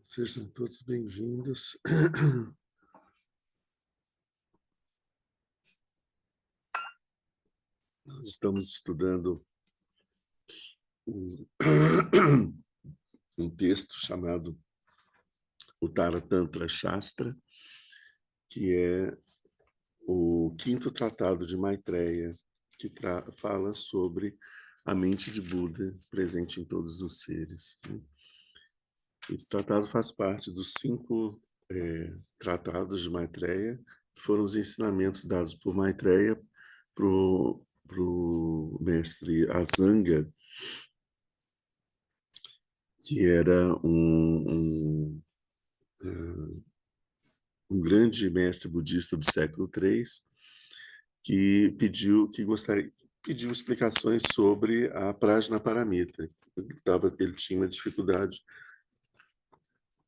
Sejam todos bem-vindos. Nós estamos estudando um, um texto chamado Uttara Tantra Shastra, que é o quinto tratado de Maitreya, que fala sobre a mente de Buda presente em todos os seres. Esse tratado faz parte dos 5 tratados de Maitreya, que foram os ensinamentos dados por Maitreya para o mestre Asanga, que era um grande mestre budista do século III, que pediu explicações sobre a Prajnaparamita. Ele tinha uma dificuldade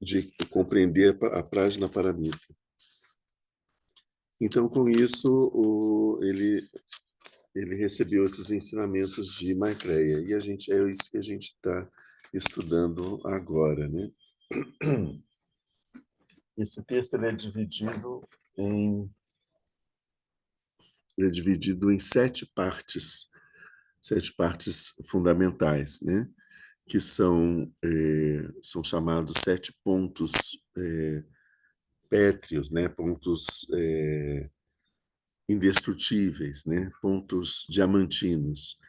de compreender a Prajnaparamita. Então, com isso, ele recebeu esses ensinamentos de Maitreya, e é isso que a gente está estudando agora, né? Esse texto ele é dividido em 7 partes fundamentais, né? Que são chamados 7 pontos pétreos, né? Pontos indestrutíveis, né? Pontos diamantinos,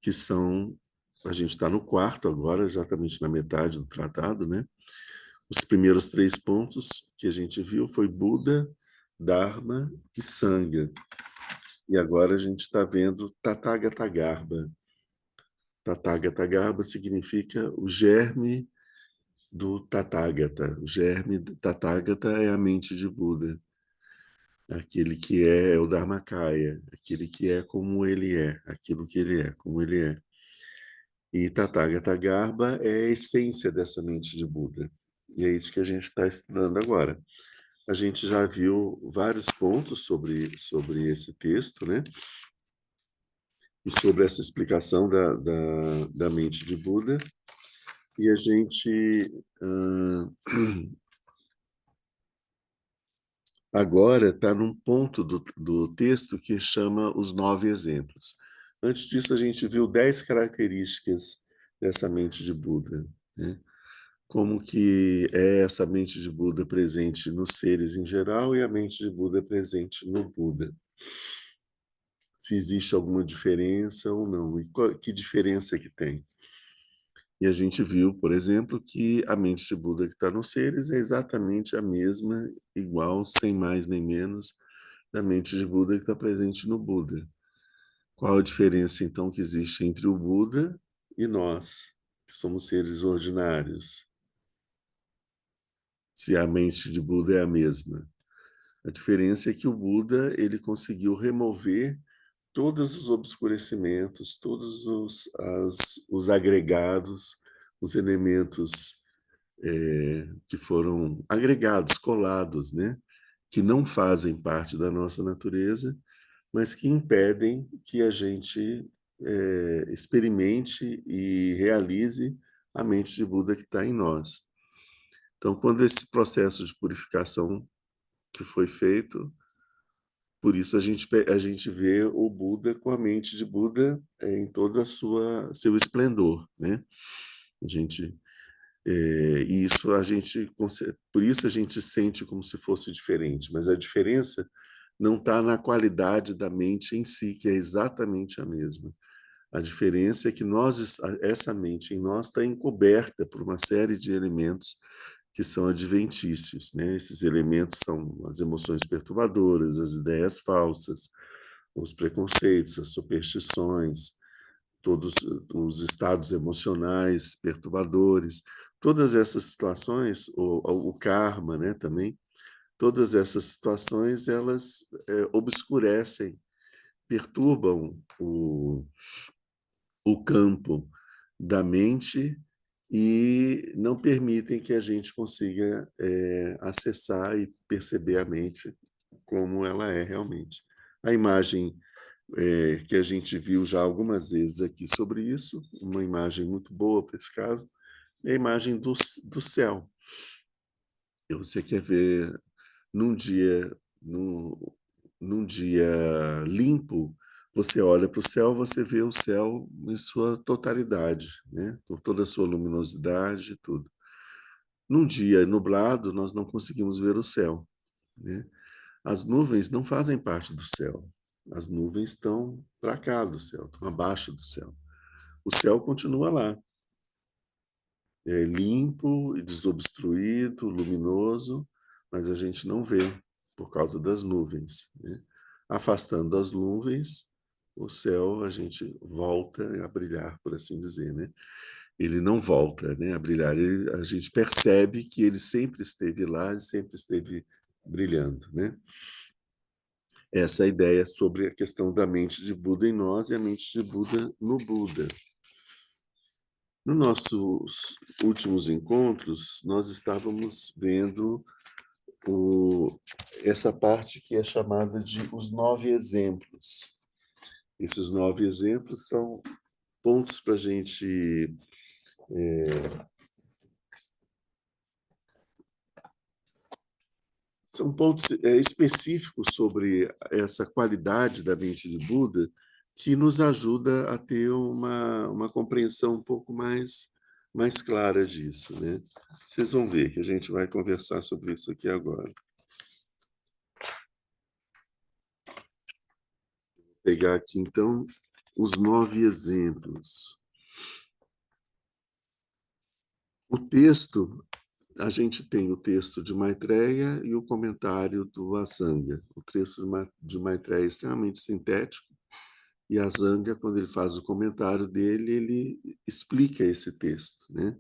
que são, a gente está no quarto agora, exatamente na metade do tratado, né? Os primeiros 3 pontos que a gente viu foi Buda, Dharma e Sangha. E agora a gente está vendo Tathagata Garbha. Tathagata Garbha significa o germe do Tathagata. O germe do Tathagata é a mente de Buda. Aquele que é o Dharmakaya, aquele que é como ele é, aquilo que ele é, como ele é. E Tathagata Garbha é a essência dessa mente de Buda. E é isso que a gente está estudando agora. A gente já viu vários pontos sobre esse texto, né? E sobre essa explicação da mente de Buda. E a gente agora está num ponto do texto que chama os 9 exemplos. Antes disso, a gente viu 10 características dessa mente de Buda, né? Como que é essa mente de Buda presente nos seres em geral e a mente de Buda presente no Buda. Se existe alguma diferença ou não, e que diferença que tem. E a gente viu, por exemplo, que a mente de Buda que está nos seres é exatamente a mesma, igual, sem mais nem menos, da mente de Buda que está presente no Buda. Qual a diferença, então, que existe entre o Buda e nós, que somos seres ordinários? Se a mente de Buda é a mesma. A diferença é que o Buda ele conseguiu remover todos os obscurecimentos, todos os agregados, os elementos que foram agregados, colados, né? Que não fazem parte da nossa natureza, mas que impedem que a gente experimente e realize a mente de Buda que está em nós. Então, quando esse processo de purificação que foi feito, por isso a gente vê o Buda com a mente de Buda em todo seu esplendor, né? A gente e isso por isso a gente sente como se fosse diferente, mas a diferença não está na qualidade da mente em si, que é exatamente a mesma. A diferença é que essa mente em nós está encoberta por uma série de elementos que são adventícios, né? Esses elementos são as emoções perturbadoras, as ideias falsas, os preconceitos, as superstições, todos os estados emocionais perturbadores, todas essas situações, o karma, né, também, todas essas situações, elas obscurecem, perturbam o campo da mente e não permitem que a gente consiga acessar e perceber a mente como ela é realmente. A imagem que a gente viu já algumas vezes aqui sobre isso, uma imagem muito boa para esse caso, é a imagem do céu. E você quer ver num dia, num dia limpo, você olha para o céu, você vê o céu em sua totalidade, né? Com toda a sua luminosidade e tudo. Num dia nublado, nós não conseguimos ver o céu, né? As nuvens não fazem parte do céu. As nuvens estão para cá do céu, estão abaixo do céu. O céu continua lá, é limpo e desobstruído, luminoso, mas a gente não vê por causa das nuvens, né? Afastando as nuvens, o céu a gente volta a brilhar, por assim dizer, né? Ele não volta, né, a brilhar. A gente percebe que ele sempre esteve lá e sempre esteve brilhando, né? Essa é a ideia sobre a questão da mente de Buda em nós e a mente de Buda no Buda. Nos nossos últimos encontros, nós estávamos vendo essa parte que é chamada de os 9 exemplos. Esses 9 exemplos são pontos para a gente são pontos específicos sobre essa qualidade da mente de Buda que nos ajuda a ter uma compreensão um pouco mais clara disso, né? Vocês vão ver que a gente vai conversar sobre isso aqui agora. Vou pegar aqui, então, os 9 exemplos. O texto, a gente tem o texto de Maitreya e o comentário do Asanga. O texto de Maitreya é extremamente sintético, e a Asanga, quando ele faz o comentário dele, ele explica esse texto, né?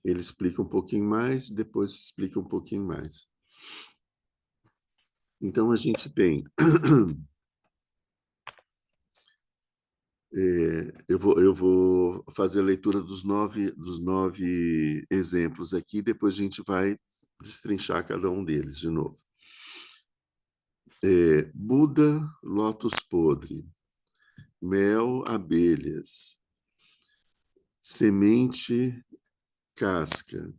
Ele explica um pouquinho mais, depois explica um pouquinho mais. Então, a gente tem... eu vou fazer a leitura dos nove exemplos aqui, depois a gente vai destrinchar cada um deles de novo. Buda, lótus podre, mel, abelhas, semente, casca,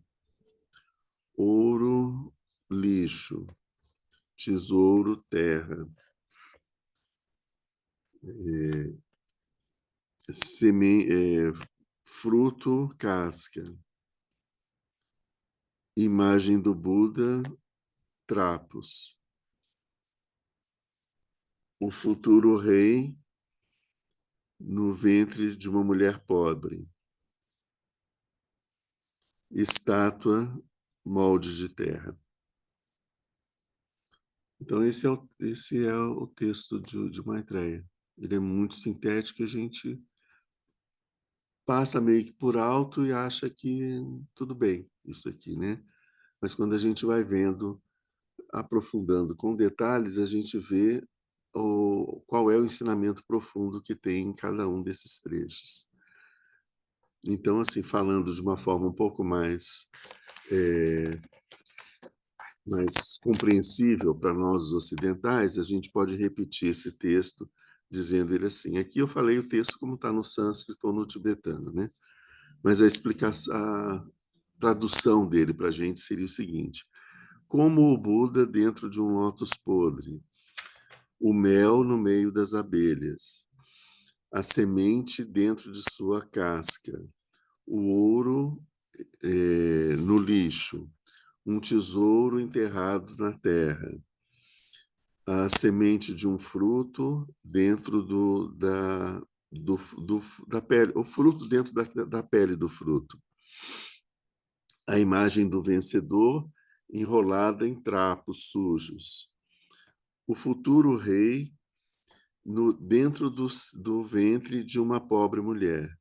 ouro, lixo, tesouro, terra, fruto, casca, imagem do Buda, trapos, o futuro rei no ventre de uma mulher pobre, estátua, molde de terra. Então, esse é o texto de Maitreya. Ele é muito sintético, a gente passa meio que por alto e acha que tudo bem, isso aqui, né? Mas quando a gente vai vendo, aprofundando com detalhes, a gente vê qual é o ensinamento profundo que tem em cada um desses trechos. Então, assim, falando de uma forma um pouco mais compreensível para nós os ocidentais, a gente pode repetir esse texto dizendo ele assim. Aqui eu falei o texto como está no sânscrito ou no tibetano, né? Mas a explicação, a tradução dele para a gente seria o seguinte: como o Buda dentro de um lótus podre, o mel no meio das abelhas, a semente dentro de sua casca, o ouro no lixo, um tesouro enterrado na terra, a semente de um fruto dentro da pele, o fruto dentro da pele do fruto, a imagem do vencedor enrolada em trapos sujos, o futuro rei dentro do ventre de uma pobre mulher,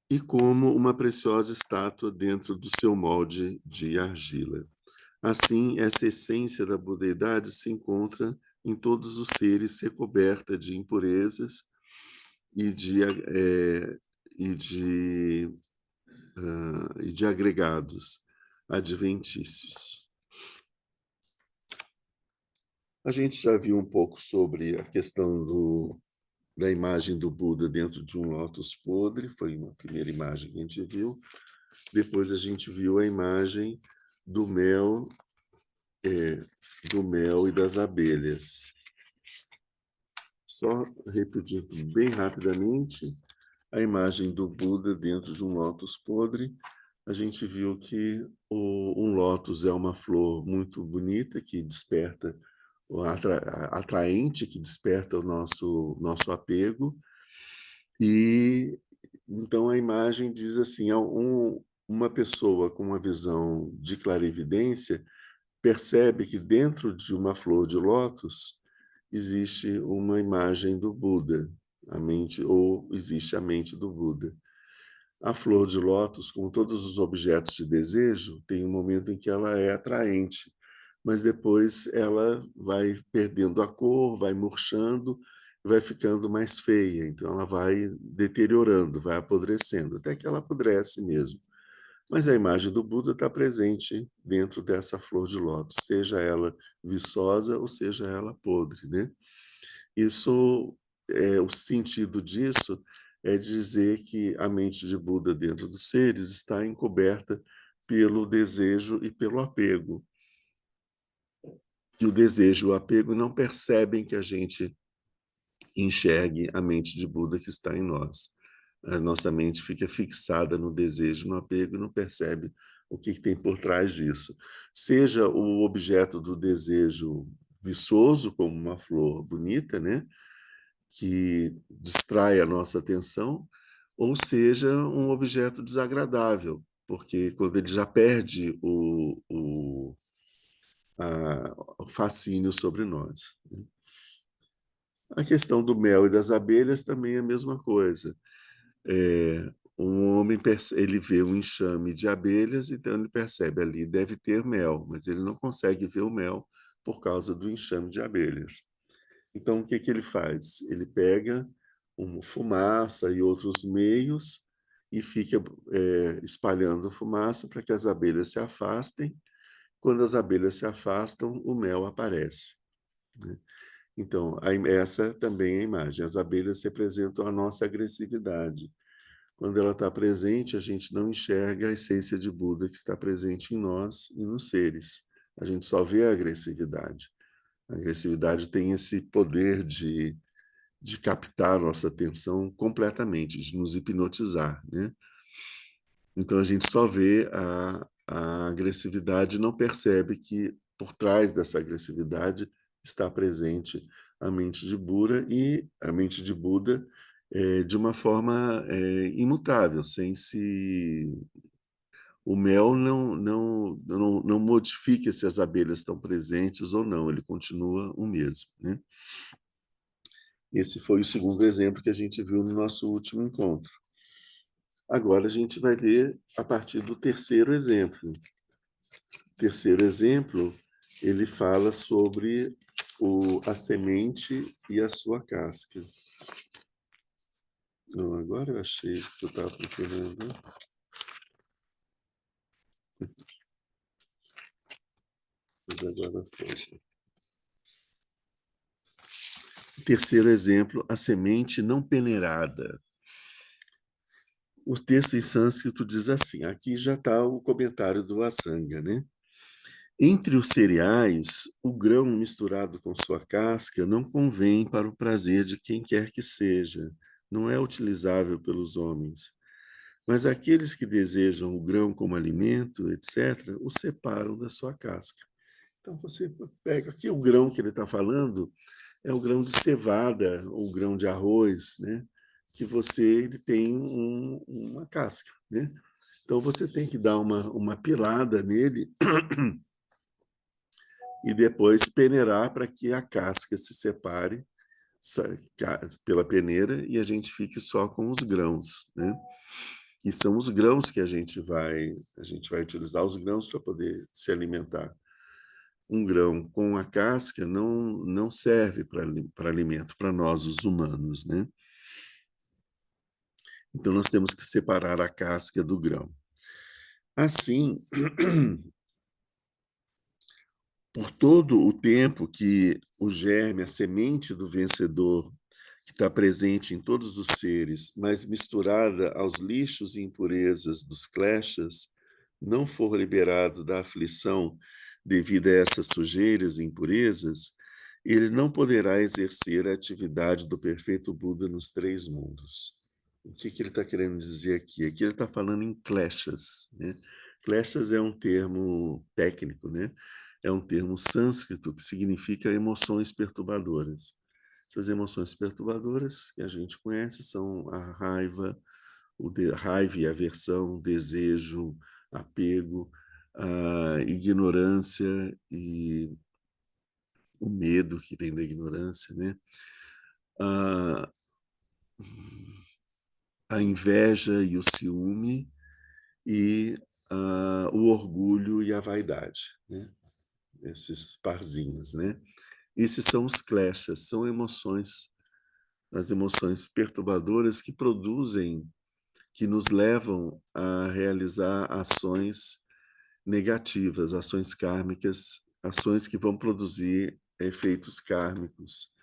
e como uma preciosa estátua dentro do seu molde de argila. Assim, essa essência da budeidade se encontra em todos os seres recoberta de impurezas e de agregados adventícios. A gente já viu um pouco sobre a questão da imagem do Buda dentro de um lótus podre, foi uma primeira imagem que a gente viu. Depois a gente viu a imagem do mel, do mel e das abelhas. Só repetindo bem rapidamente, a imagem do Buda dentro de um lótus podre. A gente viu que um lótus é uma flor muito bonita, que desperta, atraente, que desperta o nosso apego. E então a imagem diz assim, uma pessoa com uma visão de clarividência percebe que dentro de uma flor de lótus existe uma imagem do Buda, a mente, ou existe a mente do Buda. A flor de lótus, como todos os objetos de desejo, tem um momento em que ela é atraente, mas depois ela vai perdendo a cor, vai murchando, vai ficando mais feia. Então ela vai deteriorando, vai apodrecendo, até que ela apodrece mesmo. Mas a imagem do Buda está presente dentro dessa flor de lótus, seja ela viçosa ou seja ela podre, né? Isso, o sentido disso é dizer que a mente de Buda dentro dos seres está encoberta pelo desejo e pelo apego. E o desejo e o apego não percebem que a gente enxergue a mente de Buda que está em nós. A nossa mente fica fixada no desejo, no apego e não percebe o que tem por trás disso. Seja o objeto do desejo viçoso, como uma flor bonita, né? Que distrai a nossa atenção, ou seja, um objeto desagradável, porque quando ele já perde o fascínio sobre nós. A questão do mel e das abelhas também é a mesma coisa. Um homem ele vê um enxame de abelhas, então ele percebe ali deve ter mel, mas ele não consegue ver o mel por causa do enxame de abelhas. Então, o que ele faz? Ele pega uma fumaça e outros meios e fica espalhando fumaça para que as abelhas se afastem. Quando as abelhas se afastam, o mel aparece, né? Então, essa também é a imagem. As abelhas representam a nossa agressividade. Quando ela está presente, a gente não enxerga a essência de Buda que está presente em nós e nos seres. A gente só vê a agressividade. A agressividade tem esse poder de captar nossa atenção completamente, de nos hipnotizar, né? Então a gente só vê a agressividade e não percebe que por trás dessa agressividade está presente a mente de Buda e a mente de Buda de uma forma imutável, sem se o mel não modifica se as abelhas estão presentes ou não, ele continua o mesmo, né? Esse foi o segundo exemplo que a gente viu no nosso último encontro. Agora a gente vai ver a partir do terceiro exemplo. O terceiro exemplo, ele fala sobre a semente e a sua casca. Não, agora eu achei que eu estava procurando. Mas agora foi. Terceiro exemplo, a semente não peneirada. O texto em sânscrito diz assim, aqui já está o comentário do Asanga, né? Entre os cereais, o grão misturado com sua casca não convém para o prazer de quem quer que seja, não é utilizável pelos homens. Mas aqueles que desejam o grão como alimento, etc., o separam da sua casca. Então você pega aqui o grão que ele está falando, é o grão de cevada, ou grão de arroz, né? Que ele tem uma casca, né? Então você tem que dar uma pilada nele e depois peneirar para que a casca se separe pela peneira e a gente fique só com os grãos, né? E são os grãos que a gente vai utilizar os grãos para poder se alimentar. Um grão com a casca não serve para alimento para nós os humanos, né? Então nós temos que separar a casca do grão. Assim, por todo o tempo que o germe, a semente do vencedor, que está presente em todos os seres, mas misturada aos lixos e impurezas dos kleshas, não for liberado da aflição devido a essas sujeiras e impurezas, ele não poderá exercer a atividade do perfeito Buda nos três mundos. O que ele está querendo dizer aqui? Aqui ele está falando em kleshas, né? Kleshas é um termo técnico, né? É um termo sânscrito que significa emoções perturbadoras. Essas emoções perturbadoras que a gente conhece são a raiva, raiva e aversão, desejo, apego, a ignorância e o medo que vem da ignorância, né? A, a inveja e o ciúme e o orgulho e a vaidade, né? Esses parzinhos, né? Esses são os kleshas, são emoções, as emoções perturbadoras que produzem, que nos levam a realizar ações negativas, ações kármicas, ações que vão produzir efeitos kármicos,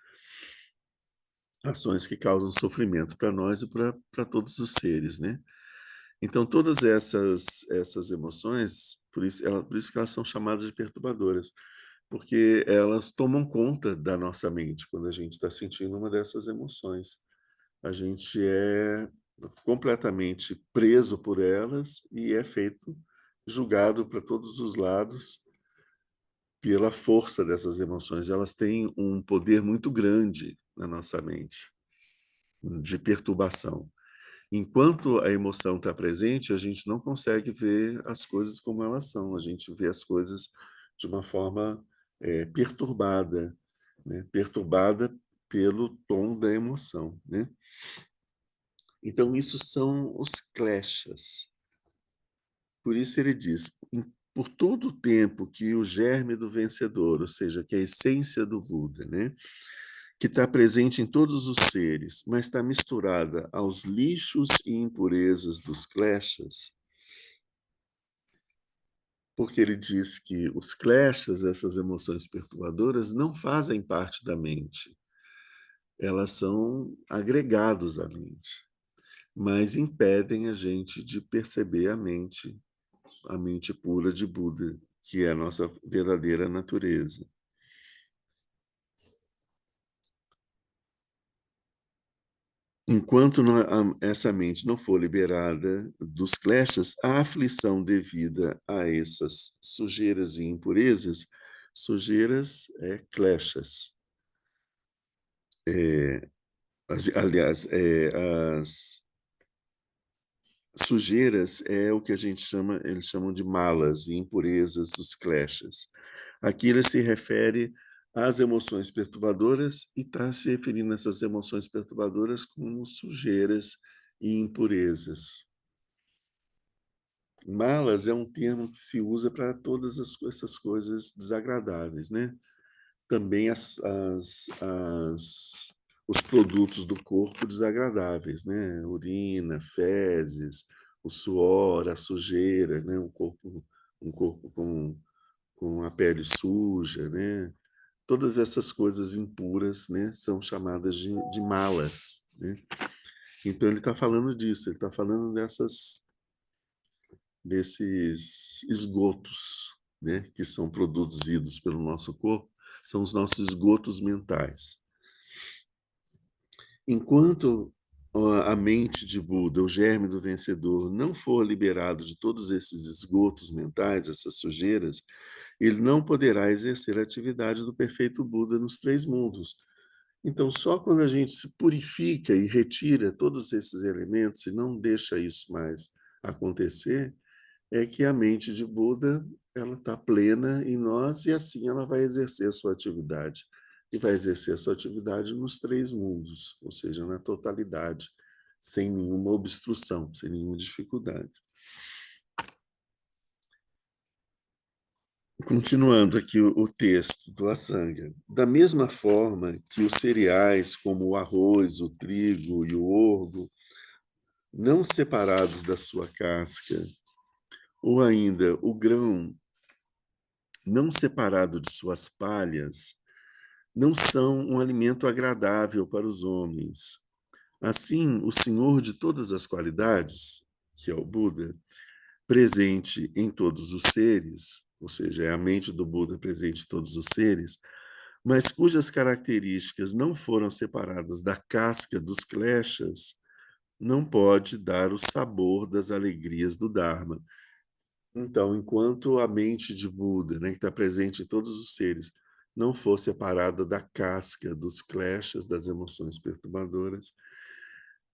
ações que causam sofrimento para nós e para todos os seres, né? Então, todas essas emoções, por isso que elas são chamadas de perturbadoras, porque elas tomam conta da nossa mente quando a gente está sentindo uma dessas emoções. A gente é completamente preso por elas e é feito, julgado para todos os lados pela força dessas emoções. Elas têm um poder muito grande na nossa mente, de perturbação. Enquanto a emoção está presente, a gente não consegue ver as coisas como elas são. A gente vê as coisas de uma forma perturbada, né? Perturbada pelo tom da emoção, né? Então, isso são os kleshas. Por isso ele diz, por todo o tempo que o germe do vencedor, ou seja, que é a essência do Buda, né? Que está presente em todos os seres, mas está misturada aos lixos e impurezas dos kleshas, porque ele diz que os kleshas, essas emoções perturbadoras, não fazem parte da mente. Elas são agregados à mente, mas impedem a gente de perceber a mente pura de Buda, que é a nossa verdadeira natureza. Enquanto essa mente não for liberada dos kleshas, a aflição devida a essas sujeiras e impurezas, sujeiras kleshas, aliás, as sujeiras é o que a gente chama, eles chamam de malas e impurezas dos kleshas. Aqui ele se refere às emoções perturbadoras e está se referindo a essas emoções perturbadoras como sujeiras e impurezas. Malas é um termo que se usa para todas essas coisas desagradáveis, né? Também os produtos do corpo desagradáveis, né? Urina, fezes, o suor, a sujeira, né? Um corpo com a pele suja, né? Todas essas coisas impuras, né? São chamadas de malas, né? Então ele está falando disso, ele está falando desses esgotos, né, que são produzidos pelo nosso corpo, são os nossos esgotos mentais. Enquanto a mente de Buda, o germe do vencedor, não for liberado de todos esses esgotos mentais, essas sujeiras, ele não poderá exercer a atividade do perfeito Buda nos três mundos. Então, só quando a gente se purifica e retira todos esses elementos e não deixa isso mais acontecer, é que a mente de Buda ela está plena em nós e assim ela vai exercer a sua atividade. E vai exercer a sua atividade nos três mundos, ou seja, na totalidade, sem nenhuma obstrução, sem nenhuma dificuldade. Continuando aqui o texto do Asanga. Da mesma forma que os cereais, como o arroz, o trigo e o orgo, não separados da sua casca, ou ainda o grão não separado de suas palhas, não são um alimento agradável para os homens. Assim, o Senhor de todas as qualidades, que é o Buda, presente em todos os seres, ou seja, é a mente do Buda presente em todos os seres, mas cujas características não foram separadas da casca dos kleshas, não pode dar o sabor das alegrias do Dharma. Então, enquanto a mente de Buda, né, que está presente em todos os seres, não for separada da casca dos kleshas, das emoções perturbadoras,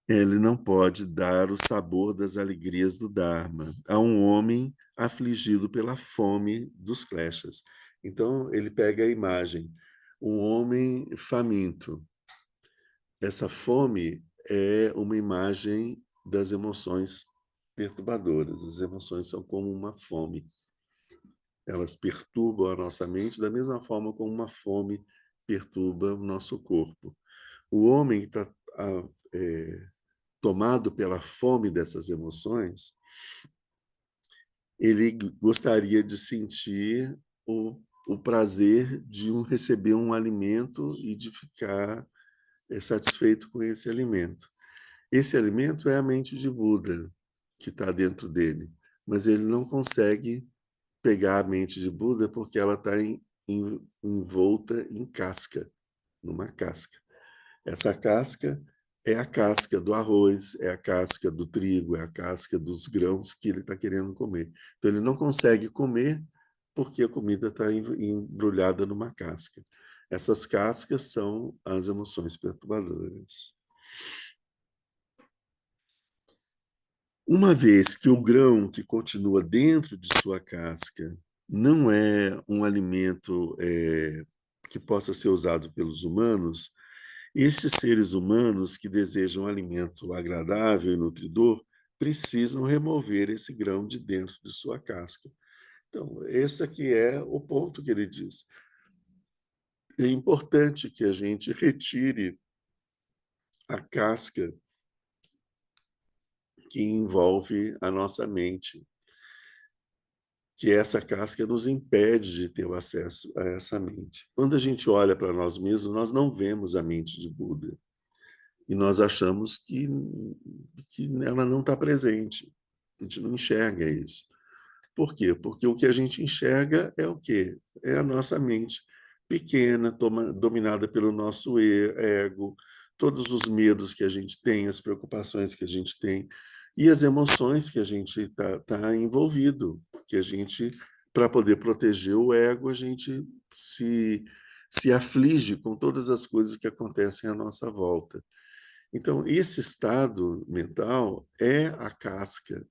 ele não pode dar o sabor das alegrias do Dharma a um homem afligido pela fome dos kleshas. Então, ele pega a imagem, um homem faminto. Essa fome é uma imagem das emoções perturbadoras. As emoções são como uma fome. Elas perturbam a nossa mente da mesma forma como uma fome perturba o nosso corpo. O homem que está tomado pela fome dessas emoções, ele gostaria de sentir o prazer de receber um alimento e de ficar satisfeito com esse alimento. Esse alimento é a mente de Buda que está dentro dele, mas ele não consegue pegar a mente de Buda porque ela está envolta em casca, numa casca. Essa casca é a casca do arroz, é a casca do trigo, é a casca dos grãos que ele está querendo comer. Então ele não consegue comer porque a comida está embrulhada numa casca. Essas cascas são as emoções perturbadoras. Uma vez que o grão que continua dentro de sua casca não é um alimento que possa ser usado pelos humanos, esses seres humanos que desejam alimento agradável e nutridor precisam remover esse grão de dentro de sua casca. Então, esse aqui é o ponto que ele diz. É importante que a gente retire a casca que envolve a nossa mente, que essa casca nos impede de ter o acesso a essa mente. Quando a gente olha para nós mesmos, nós não vemos a mente de Buda. E nós achamos que ela não está presente. A gente não enxerga isso. Por quê? Porque o que a gente enxerga é o quê? É a nossa mente pequena, dominada pelo nosso ego, todos os medos que a gente tem, as preocupações que a gente tem e as emoções que a gente tá envolvido. Porque a gente, para poder proteger o ego, a gente se aflige com todas as coisas que acontecem à nossa volta. Então, esse estado mental é a casca.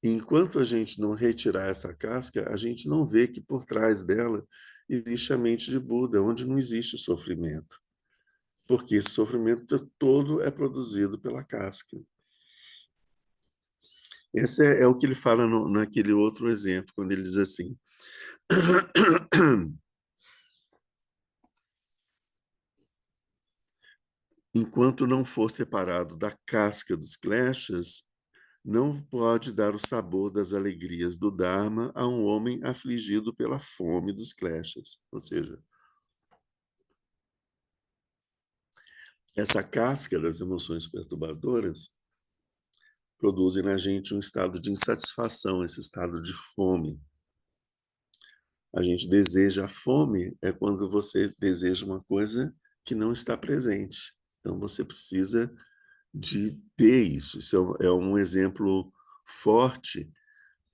E enquanto a gente não retirar essa casca, a gente não vê que por trás dela existe a mente de Buda, onde não existe o sofrimento. Porque esse sofrimento todo é produzido pela casca. Esse é o que ele fala naquele outro exemplo, quando ele diz assim: enquanto não for separado da casca dos kleshas, não pode dar o sabor das alegrias do Dharma a um homem afligido pela fome dos kleshas. Ou seja, essa casca das emoções perturbadoras produzem na gente um estado de insatisfação, esse estado de fome. A gente deseja a fome, é quando você deseja uma coisa que não está presente. Então você precisa de ter isso. Isso é um exemplo forte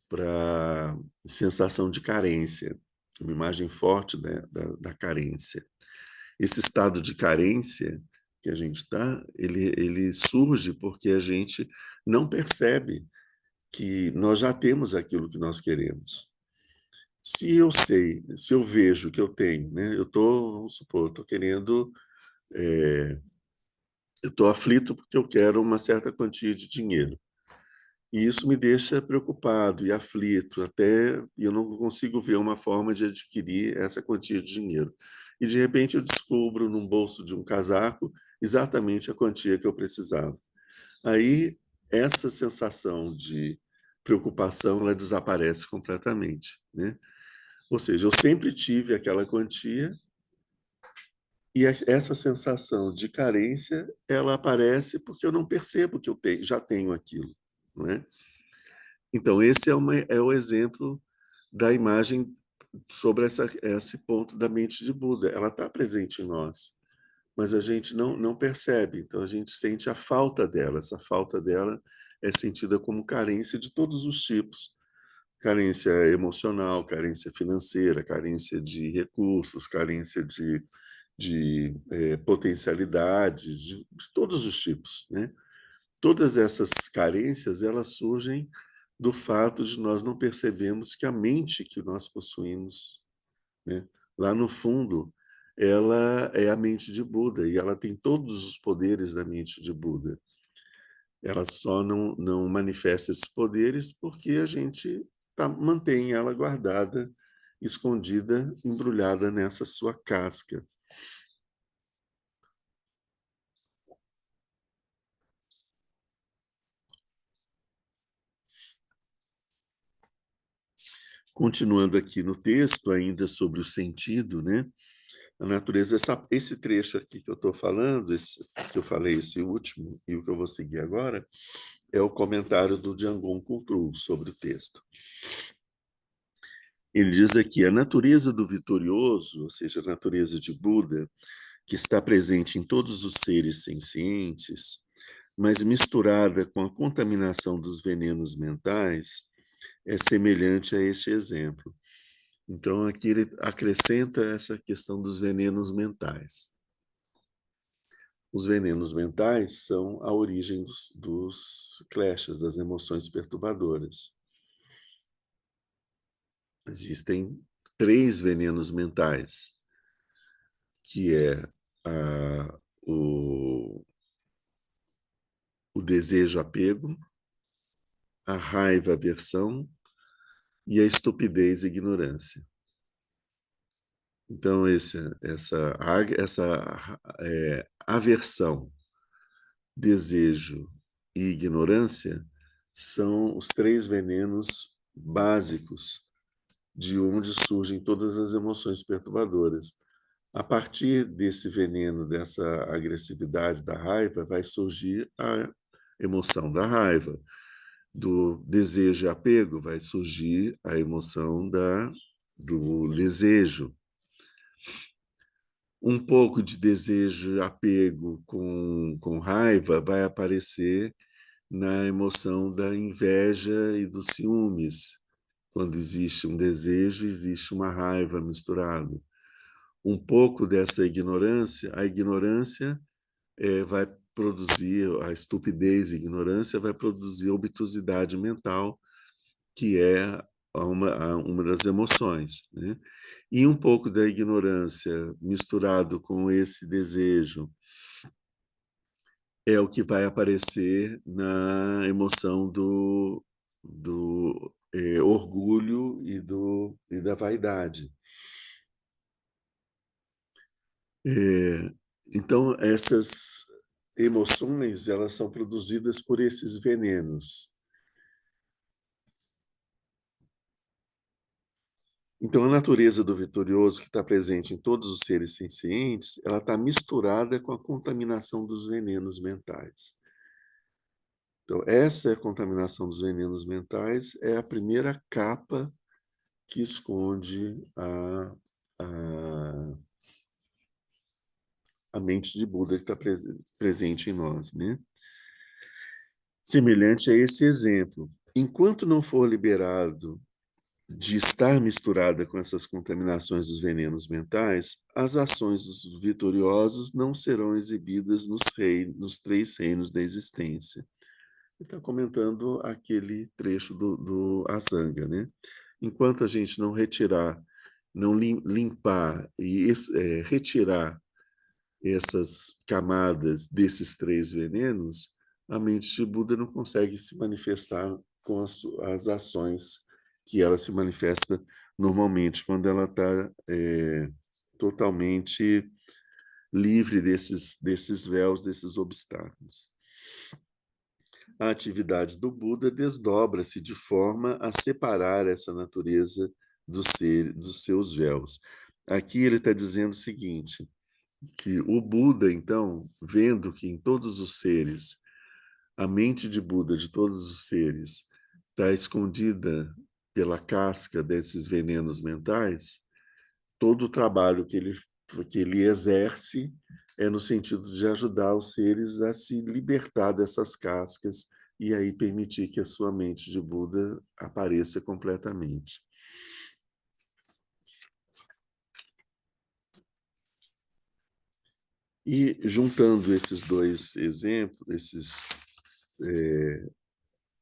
para sensação de carência, uma imagem forte da carência. Esse estado de carência que a gente está, ele surge porque a gente não percebe que nós já temos aquilo que nós queremos. Se eu sei, se eu vejo que eu tenho, né? Eu estou, vamos supor, estou querendo, eu estou aflito porque eu quero uma certa quantia de dinheiro. E isso me deixa preocupado e aflito, até eu não consigo ver uma forma de adquirir essa quantia de dinheiro. E, de repente, eu descubro num bolso de um casaco exatamente a quantia que eu precisava. Aí, essa sensação de preocupação, ela desaparece completamente, né? Ou seja, eu sempre tive aquela quantia e essa sensação de carência, ela aparece porque eu não percebo que eu já tenho aquilo, não é? Então, esse é o exemplo da imagem sobre esse ponto da mente de Buda. Ela está presente em nós, mas a gente não percebe. Então, a gente sente a falta dela. Essa falta dela é sentida como carência de todos os tipos. Carência emocional, carência financeira, carência de recursos, carência de potencialidades, de todos os tipos, né? Todas essas carências, elas surgem do fato de nós não percebermos que a mente que nós possuímos, né, lá no fundo, ela é a mente de Buda e ela tem todos os poderes da mente de Buda. Ela só não manifesta esses poderes porque a gente mantém ela guardada, escondida, embrulhada nessa sua casca. Continuando aqui no texto, ainda sobre o sentido, né? A natureza, esse trecho aqui que eu estou falando, que eu falei, esse último, e o que eu vou seguir agora, é o comentário do Jiangon Kultru sobre o texto. Ele diz aqui, a natureza do vitorioso, ou seja, a natureza de Buda, que está presente em todos os seres sencientes, mas misturada com a contaminação dos venenos mentais, é semelhante a este exemplo. Então, aqui ele acrescenta essa questão dos venenos mentais. Os venenos mentais são a origem dos clashes, das emoções perturbadoras. Existem três venenos mentais, que é a, o desejo apego, a raiva aversão e a estupidez e ignorância. Então, essa aversão, desejo e ignorância são os três venenos básicos de onde surgem todas as emoções perturbadoras. A partir desse veneno, dessa agressividade da raiva, vai surgir a emoção da raiva. Do desejo e apego vai surgir a emoção do desejo. Um pouco de desejo e apego com raiva vai aparecer na emoção da inveja e dos ciúmes. Quando existe um desejo, existe uma raiva misturada. Um pouco dessa ignorância, a ignorância vai produzir, a estupidez e ignorância vai produzir a obtusidade mental, que é uma das emoções, né? E um pouco da ignorância misturado com esse desejo é o que vai aparecer na emoção do orgulho e da vaidade. É, então, essas emoções, elas são produzidas por esses venenos. Então, a natureza do vitorioso, que está presente em todos os seres sencientes, ela está misturada com a contaminação dos venenos mentais. Então, essa contaminação dos venenos mentais é a primeira capa que esconde a mente de Buda que está presente em nós, né? Semelhante a esse exemplo. Enquanto não for liberado de estar misturada com essas contaminações dos venenos mentais, as ações dos vitoriosos não serão exibidas nos três reinos da existência. Ele está comentando aquele trecho do Asanga, né? Enquanto a gente não retirar, não limpar e retirar essas camadas desses três venenos, a mente de Buda não consegue se manifestar com as ações que ela se manifesta normalmente, quando ela está totalmente livre desses véus, desses obstáculos. A atividade do Buda desdobra-se de forma a separar essa natureza dos seus véus. Aqui ele está dizendo o seguinte, que o Buda, então, vendo que em todos os seres, a mente de Buda de todos os seres está escondida pela casca desses venenos mentais, todo o trabalho que ele exerce é no sentido de ajudar os seres a se libertar dessas cascas e aí permitir que a sua mente de Buda apareça completamente. E juntando esses dois exemplos,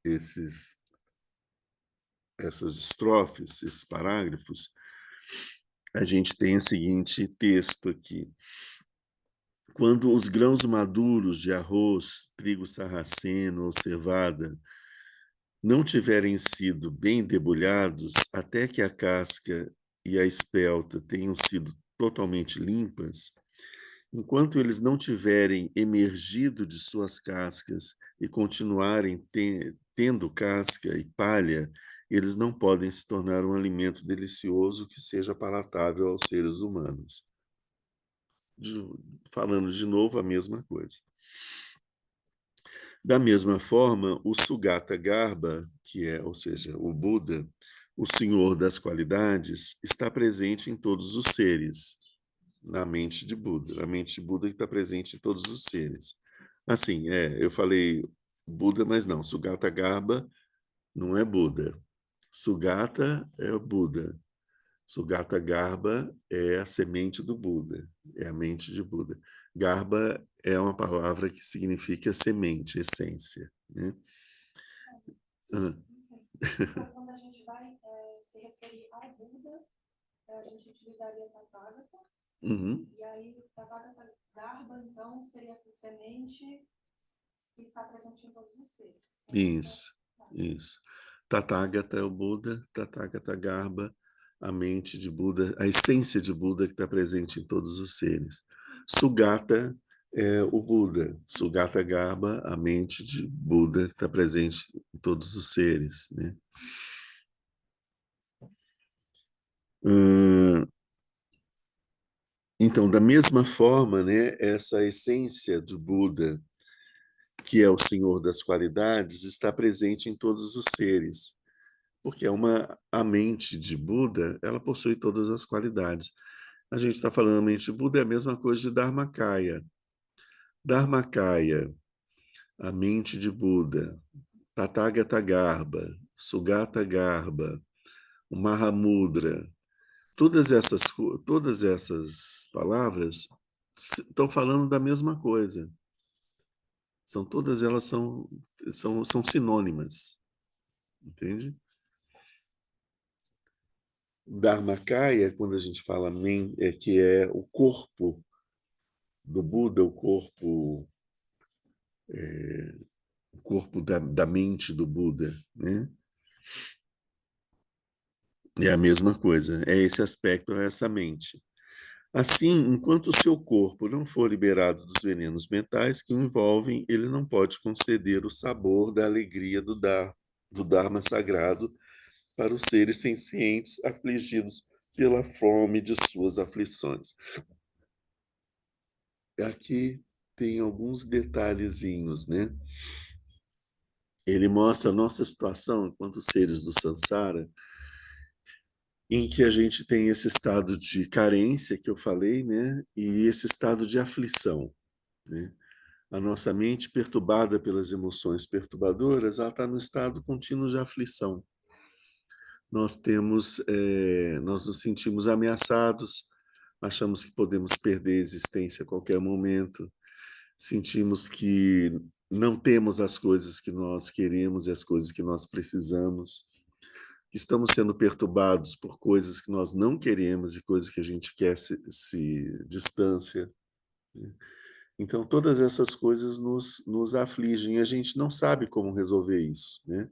esses, essas estrofes, esses parágrafos, a gente tem o seguinte texto aqui. Quando os grãos maduros de arroz, trigo sarraceno ou cevada não tiverem sido bem debulhados até que a casca e a espelta tenham sido totalmente limpas, enquanto eles não tiverem emergido de suas cascas e continuarem tendo casca e palha, eles não podem se tornar um alimento delicioso que seja palatável aos seres humanos. Falando de novo a mesma coisa. Da mesma forma, o Sugata Garbha, que é, ou seja, o Buda, o Senhor das qualidades, está presente em todos os seres, na mente de Buda. A mente de Buda está presente em todos os seres. Assim, eu falei Buda, mas não, Sugata Garbha não é Buda. Sugata é o Buda. Sugata Garbha é a semente do Buda, é a mente de Buda. Garbha é uma palavra que significa semente, essência, né? Então, quando a gente vai se referir ao Buda, a gente utilizaria Tathagata. Uhum. E aí, Tathagata Garbha, então, seria essa semente que está presente em todos os seres. Isso, isso. Tathagata é o Buda, Tathagata Garbha, a mente de Buda, a essência de Buda que está presente em todos os seres. Sugata é o Buda, Sugata Garbha, a mente de Buda que está presente em todos os seres, né? Então, da mesma forma, né, essa essência do Buda, que é o Senhor das qualidades, está presente em todos os seres, porque a mente de Buda, ela possui todas as qualidades. A gente está falando a mente de Buda é a mesma coisa de Dharmakaya. Dharmakaya, a mente de Buda, Tathagata Garbha, Sugata Garbha, o Mahamudra, todas essas palavras estão falando da mesma coisa. Todas elas são sinônimas, entende? Dharmakaya, quando a gente fala que é o corpo do Buda, o corpo da mente do Buda, né? É a mesma coisa, é esse aspecto, é essa mente. Assim, enquanto o seu corpo não for liberado dos venenos mentais que o envolvem, ele não pode conceder o sabor da alegria do Dharma sagrado para os seres sencientes afligidos pela fome de suas aflições. Aqui tem alguns detalhezinhos, né? Ele mostra a nossa situação enquanto seres do Sansara, em que a gente tem esse estado de carência que eu falei, né? E esse estado de aflição, né? A nossa mente perturbada pelas emoções perturbadoras, ela está no estado contínuo de aflição. Nós nos sentimos ameaçados, achamos que podemos perder a existência a qualquer momento, sentimos que não temos as coisas que nós queremos e as coisas que nós precisamos, que estamos sendo perturbados por coisas que nós não queremos e coisas que a gente quer se distância. Então, todas essas coisas nos afligem e a gente não sabe como resolver isso, né?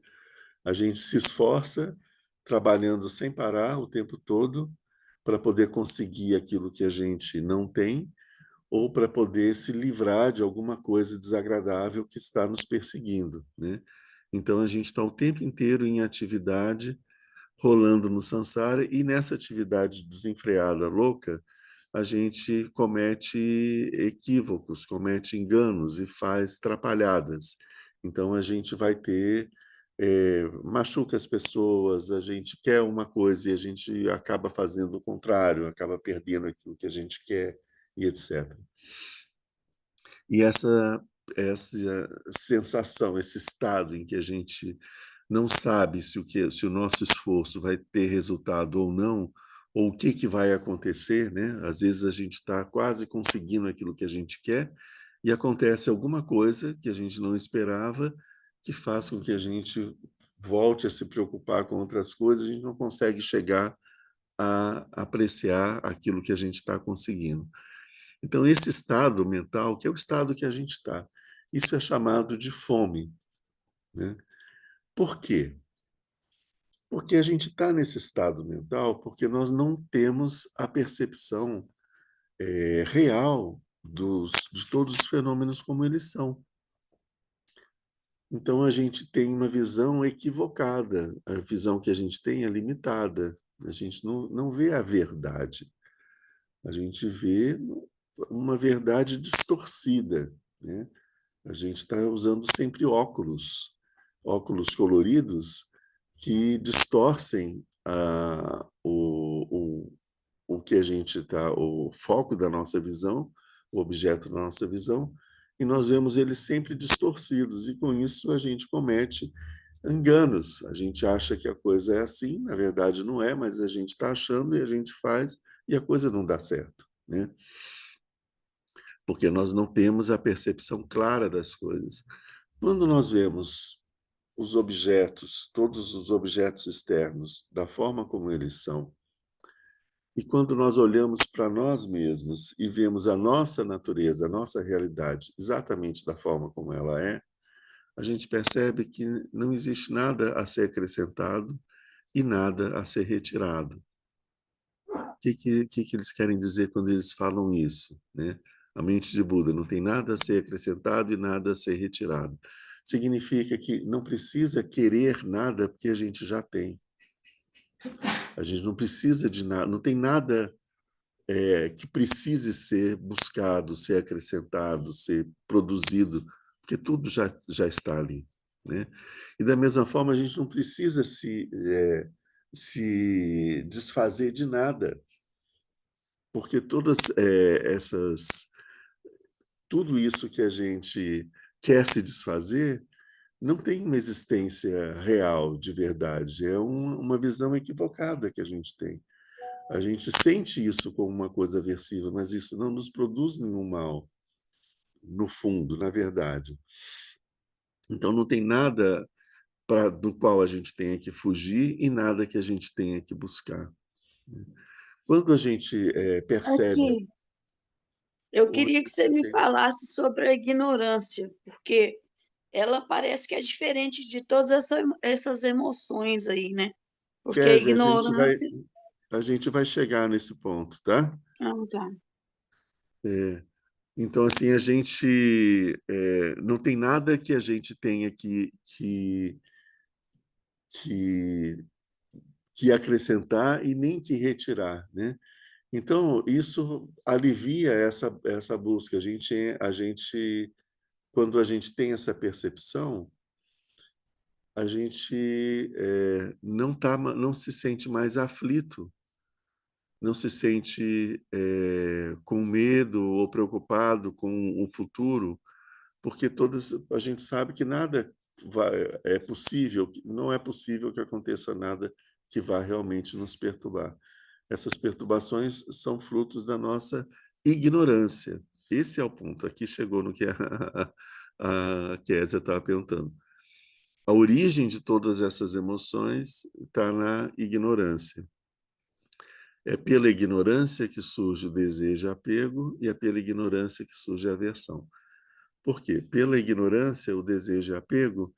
A gente se esforça trabalhando sem parar o tempo todo para poder conseguir aquilo que a gente não tem ou para poder se livrar de alguma coisa desagradável que está nos perseguindo, né? Então a gente está o tempo inteiro em atividade, rolando no samsara, e nessa atividade desenfreada, louca, a gente comete equívocos, comete enganos e faz trapalhadas. Então a gente vai ter machuca as pessoas, a gente quer uma coisa e a gente acaba fazendo o contrário, acaba perdendo aquilo que a gente quer e etc. E essa sensação, esse estado em que a gente não sabe se o nosso esforço vai ter resultado ou não, ou o que vai acontecer, né? Às vezes a gente está quase conseguindo aquilo que a gente quer e acontece alguma coisa que a gente não esperava que faz com que a gente volte a se preocupar com outras coisas, a gente não consegue chegar a apreciar aquilo que a gente está conseguindo. Então, esse estado mental, que é o estado que a gente está, isso é chamado de fome, né? Por quê? Porque a gente está nesse estado mental porque nós não temos a percepção real de todos os fenômenos como eles são. Então, a gente tem uma visão equivocada, a visão que a gente tem é limitada, a gente não vê a verdade, a gente vê uma verdade distorcida, né? A gente está usando sempre óculos coloridos que distorcem o que a gente está, o foco da nossa visão, o objeto da nossa visão, e nós vemos eles sempre distorcidos, e com isso a gente comete enganos. A gente acha que a coisa é assim, na verdade não é, mas a gente está achando e a gente faz, e a coisa não dá certo, né? Porque nós não temos a percepção clara das coisas. Quando nós vemos os objetos, todos os objetos externos, da forma como eles são, e quando nós olhamos para nós mesmos e vemos a nossa natureza, a nossa realidade, exatamente da forma como ela é, a gente percebe que não existe nada a ser acrescentado e nada a ser retirado. Que eles querem dizer quando eles falam isso, né? A mente de Buda não tem nada a ser acrescentado e nada a ser retirado. Significa que não precisa querer nada porque a gente já tem. A gente não precisa de nada, não tem nada que precise ser buscado, ser acrescentado, ser produzido, porque tudo já está ali, né? E da mesma forma a gente não precisa se desfazer de nada, porque tudo isso que a gente quer se desfazer não tem uma existência real, de verdade. É uma visão equivocada que a gente tem. A gente sente isso como uma coisa aversiva, mas isso não nos produz nenhum mal, no fundo, na verdade. Então, não tem nada do qual a gente tenha que fugir e nada que a gente tenha que buscar. Quando a gente percebe... Aqui, eu Oi, queria que você me falasse sobre a ignorância, porque ela parece que é diferente de todas essas emoções aí, né? Porque a Kézia, ignorância. a gente vai chegar nesse ponto, tá? Ah, tá. É, então, assim, a gente não tem nada que a gente tenha que, que acrescentar e nem que retirar, né? Então, isso alivia essa busca. Quando a gente tem essa percepção, a gente não se sente mais aflito, não se sente com medo ou preocupado com o futuro, porque a gente sabe que nada é possível, não é possível que aconteça nada que vá realmente nos perturbar. Essas perturbações são frutos da nossa ignorância. Esse é o ponto. Aqui chegou no que a Kézia estava perguntando. A origem de todas essas emoções está na ignorância. É pela ignorância que surge o desejo e apego, e é pela ignorância que surge a aversão. Por quê? Pela ignorância, o desejo e apego,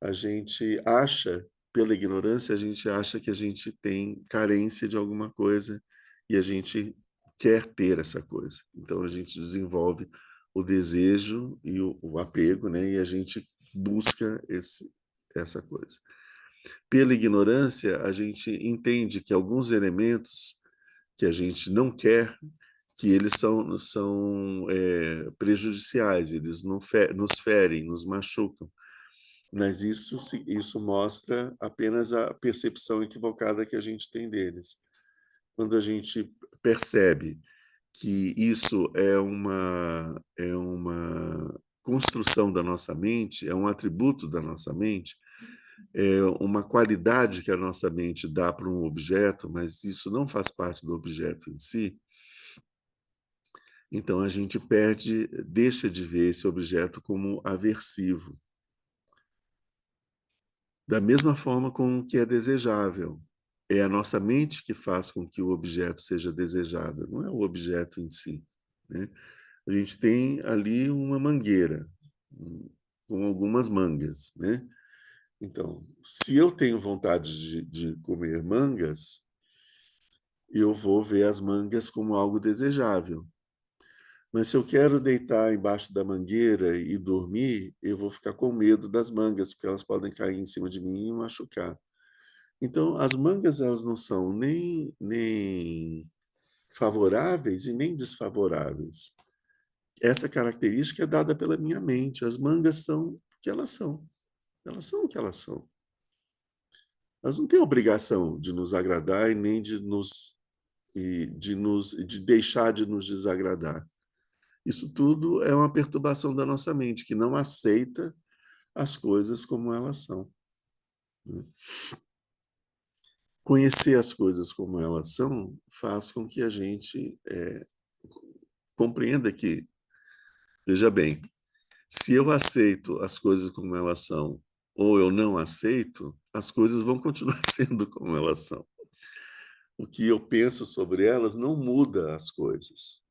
a gente acha, pela ignorância, a gente acha que a gente tem carência de alguma coisa e a gente quer ter essa coisa. Então a gente desenvolve o desejo e o apego, né? E a gente busca essa coisa. Pela ignorância, a gente entende que alguns elementos que a gente não quer, que eles são prejudiciais, eles nos ferem, nos machucam. Mas isso mostra apenas a percepção equivocada que a gente tem deles. Quando a gente percebe que isso é uma construção da nossa mente, é um atributo da nossa mente, é uma qualidade que a nossa mente dá para um objeto, mas isso não faz parte do objeto em si, então a gente deixa de ver esse objeto como aversivo. Da mesma forma com o que é desejável. É a nossa mente que faz com que o objeto seja desejável, não é o objeto em si, né? A gente tem ali uma mangueira com algumas mangas, né? Então, se eu tenho vontade de comer mangas, eu vou ver as mangas como algo desejável. Mas se eu quero deitar embaixo da mangueira e dormir, eu vou ficar com medo das mangas, porque elas podem cair em cima de mim e machucar. Então, as mangas elas não são nem favoráveis e nem desfavoráveis. Essa característica é dada pela minha mente. As mangas são o que elas são. Elas são o que elas são. Elas não têm obrigação de nos agradar e nem de deixar de nos desagradar. Isso tudo é uma perturbação da nossa mente, que não aceita as coisas como elas são. Conhecer as coisas como elas são faz com que a gente compreenda que, veja bem, se eu aceito as coisas como elas são ou eu não aceito, as coisas vão continuar sendo como elas são. O que eu penso sobre elas não muda as coisas.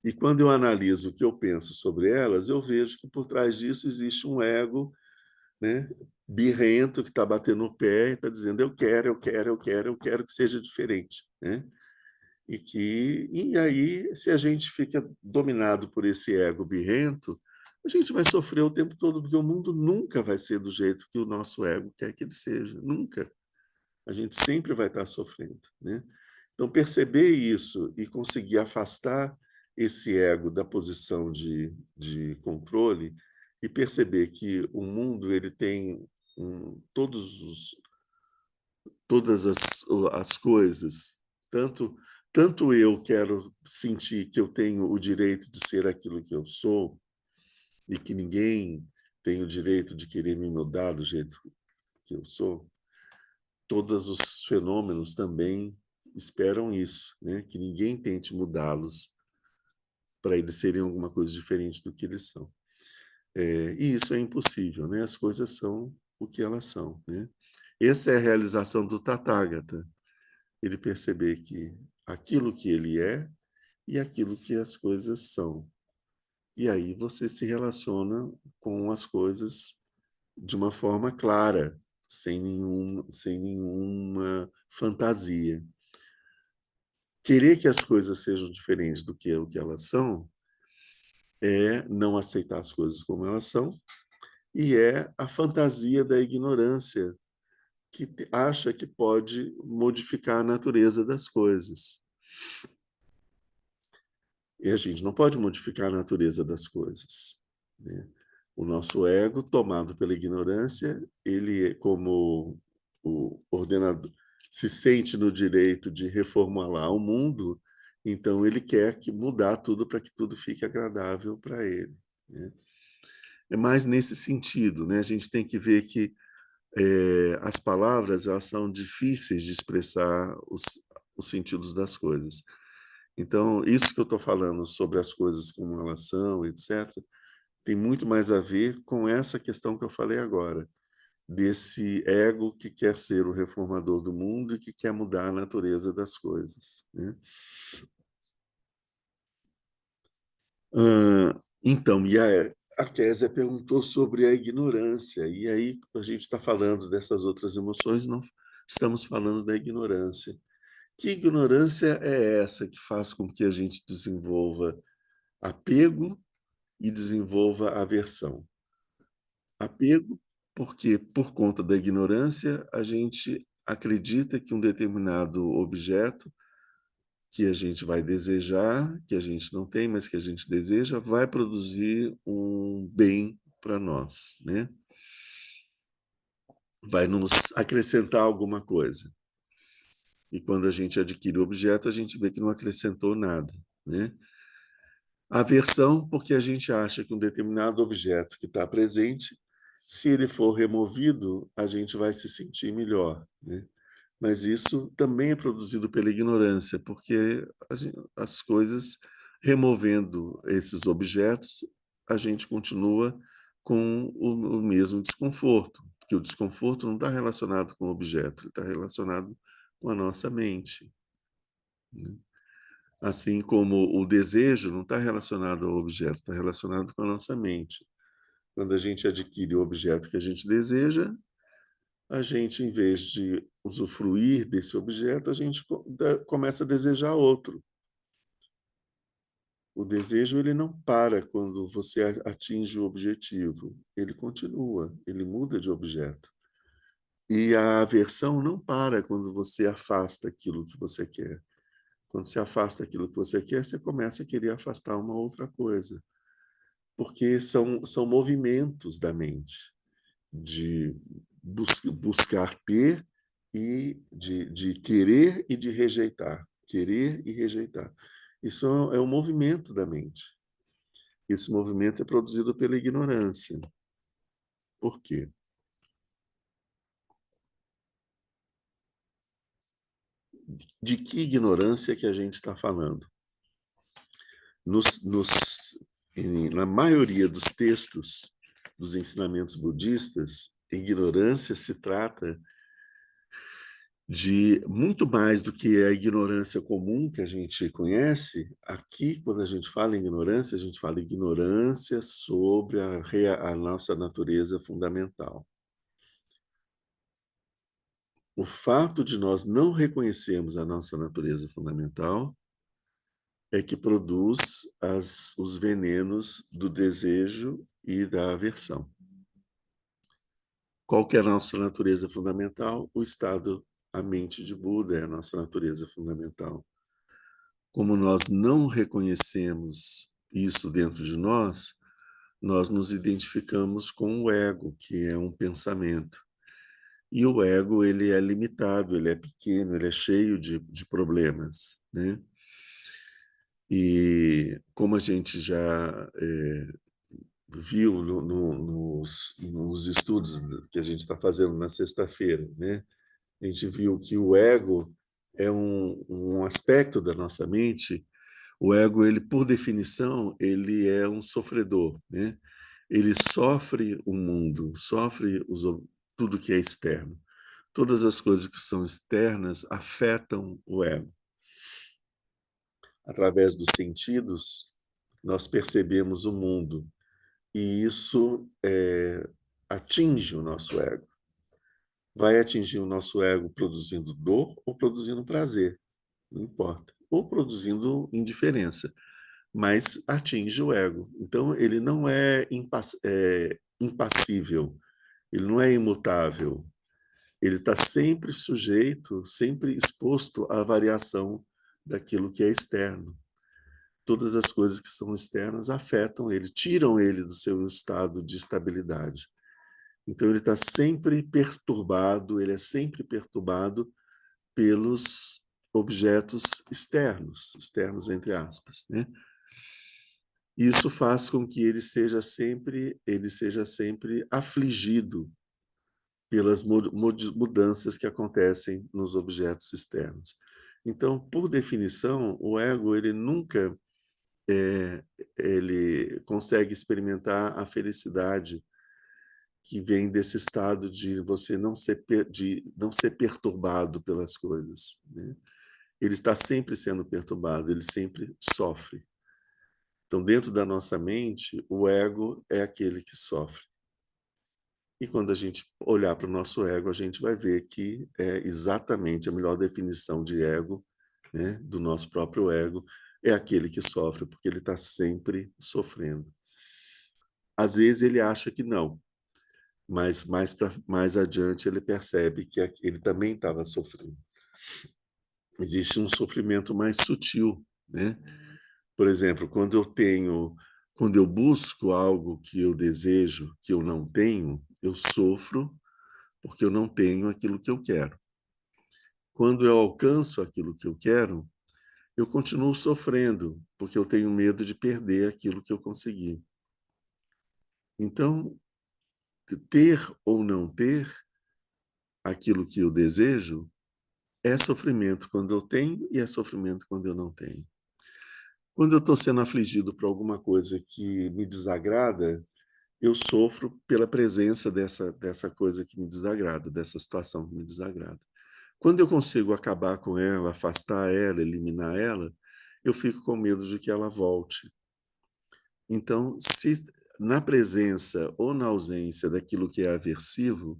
E quando eu analiso o que eu penso sobre elas, eu vejo que por trás disso existe um ego, né, birrento que está batendo o pé e está dizendo eu quero, eu quero, eu quero, eu quero que seja diferente, né? E aí, se a gente fica dominado por esse ego birrento, a gente vai sofrer o tempo todo, porque o mundo nunca vai ser do jeito que o nosso ego quer que ele seja, nunca. A gente sempre vai estar sofrendo, né? Então, perceber isso e conseguir afastar esse ego da posição de controle e perceber que o mundo ele tem todas as coisas, tanto eu quero sentir que eu tenho o direito de ser aquilo que eu sou e que ninguém tem o direito de querer me mudar do jeito que eu sou, todos os fenômenos também esperam isso, né? Que ninguém tente mudá-los para eles serem alguma coisa diferente do que eles são. E isso é impossível, né? As coisas são o que elas são, né? Essa é a realização do Tathagata, ele perceber que aquilo que ele é e aquilo que as coisas são. E aí você se relaciona com as coisas de uma forma clara, sem nenhuma fantasia. Querer que as coisas sejam diferentes do que o que elas são é não aceitar as coisas como elas são e é a fantasia da ignorância que acha que pode modificar a natureza das coisas. E a gente não pode modificar a natureza das coisas, né? O nosso ego, tomado pela ignorância, ele, como o ordenador, se sente no direito de reformular o mundo, então ele quer mudar tudo para que tudo fique agradável para ele, né? É mais nesse sentido, né? A gente tem que ver que as palavras elas são difíceis de expressar os sentidos das coisas. Então, isso que eu estou falando sobre as coisas como elas são, etc., tem muito mais a ver com essa questão que eu falei agora, desse ego que quer ser o reformador do mundo e que quer mudar a natureza das coisas, né? Então, a Kézia perguntou sobre a ignorância, e aí a gente está falando dessas outras emoções, não estamos falando da ignorância. Que ignorância é essa que faz com que a gente desenvolva apego e desenvolva aversão? Apego, porque por conta da ignorância a gente acredita que um determinado objeto que a gente vai desejar, que a gente não tem, mas que a gente deseja, vai produzir um bem para nós, né? vai nos acrescentar alguma coisa. E quando a gente adquire o objeto, a gente vê que não acrescentou nada, né? Aversão, porque a gente acha que um determinado objeto que está presente, se ele for removido, a gente vai se sentir melhor, né? Mas isso também é produzido pela ignorância, porque as coisas, removendo esses objetos, a gente continua com o mesmo desconforto, porque o desconforto não está relacionado com o objeto, está relacionado com a nossa mente, né? Assim como o desejo não está relacionado ao objeto, está relacionado com a nossa mente. Quando a gente adquire o objeto que a gente deseja, a gente, em vez de usufruir desse objeto, a gente começa a desejar outro. O desejo ele não para quando você atinge o objetivo, ele continua, ele muda de objeto. E a aversão não para quando você afasta aquilo que você quer. Quando você afasta aquilo que você quer, você começa a querer afastar uma outra coisa. Porque são movimentos da mente, de buscar ter e de querer e de rejeitar. Querer e rejeitar. Isso é um movimento da mente. Esse movimento é produzido pela ignorância. Por quê? De que ignorância que a gente está falando? Na maioria dos textos dos ensinamentos budistas, ignorância se trata de muito mais do que a ignorância comum que a gente conhece. Aqui, quando a gente fala em ignorância, a gente fala ignorância sobre a nossa natureza fundamental. O fato de nós não reconhecermos a nossa natureza fundamental é que produz os venenos do desejo e da aversão. Qual que é a nossa natureza fundamental? O estado, a mente de Buda é a nossa natureza fundamental. Como nós não reconhecemos isso dentro de nós, nós nos identificamos com o ego, que é um pensamento. E o ego, ele é limitado, ele é pequeno, ele é cheio de problemas, né? E como a gente já viu nos estudos que a gente está fazendo na sexta-feira, né? A gente viu que o ego é um aspecto da nossa mente. O ego, ele, por definição, ele é um sofredor, né? Ele sofre o mundo, sofre tudo que é externo. Todas as coisas que são externas afetam o ego. Através dos sentidos, nós percebemos o mundo e isso atinge o nosso ego. Vai atingir o nosso ego produzindo dor ou produzindo prazer, não importa. Ou produzindo indiferença, mas atinge o ego. Então, ele não é impassível, ele não é imutável. Ele está sempre sujeito, sempre exposto à variação daquilo que é externo. Todas as coisas que são externas afetam ele, tiram ele do seu estado de estabilidade. Então, ele está sempre perturbado, ele é sempre perturbado pelos objetos externos, externos entre aspas, né? Isso faz com que ele seja sempre afligido pelas mudanças que acontecem nos objetos externos. Então, por definição, o ego ele nunca ele consegue experimentar a felicidade que vem desse estado de você não ser perturbado pelas coisas, né? Ele está sempre sendo perturbado, ele sempre sofre. Então, dentro da nossa mente, o ego é aquele que sofre. E quando a gente olhar para o nosso ego, a gente vai ver que é exatamente a melhor definição de ego, né, do nosso próprio ego, é aquele que sofre, porque ele está sempre sofrendo. Às vezes ele acha que não, mas mais adiante ele percebe que ele também estava sofrendo. Existe um sofrimento mais sutil, né? Por exemplo, quando eu busco algo que eu desejo, que eu não tenho, eu sofro porque eu não tenho aquilo que eu quero. Quando eu alcanço aquilo que eu quero, eu continuo sofrendo, porque eu tenho medo de perder aquilo que eu consegui. Então, ter ou não ter aquilo que eu desejo é sofrimento quando eu tenho e é sofrimento quando eu não tenho. Quando eu estou sendo afligido por alguma coisa que me desagrada, eu sofro pela presença dessa coisa que me desagrada, dessa situação que me desagrada. Quando eu consigo acabar com ela, afastar ela, eliminar ela, eu fico com medo de que ela volte. Então, se na presença ou na ausência daquilo que é aversivo,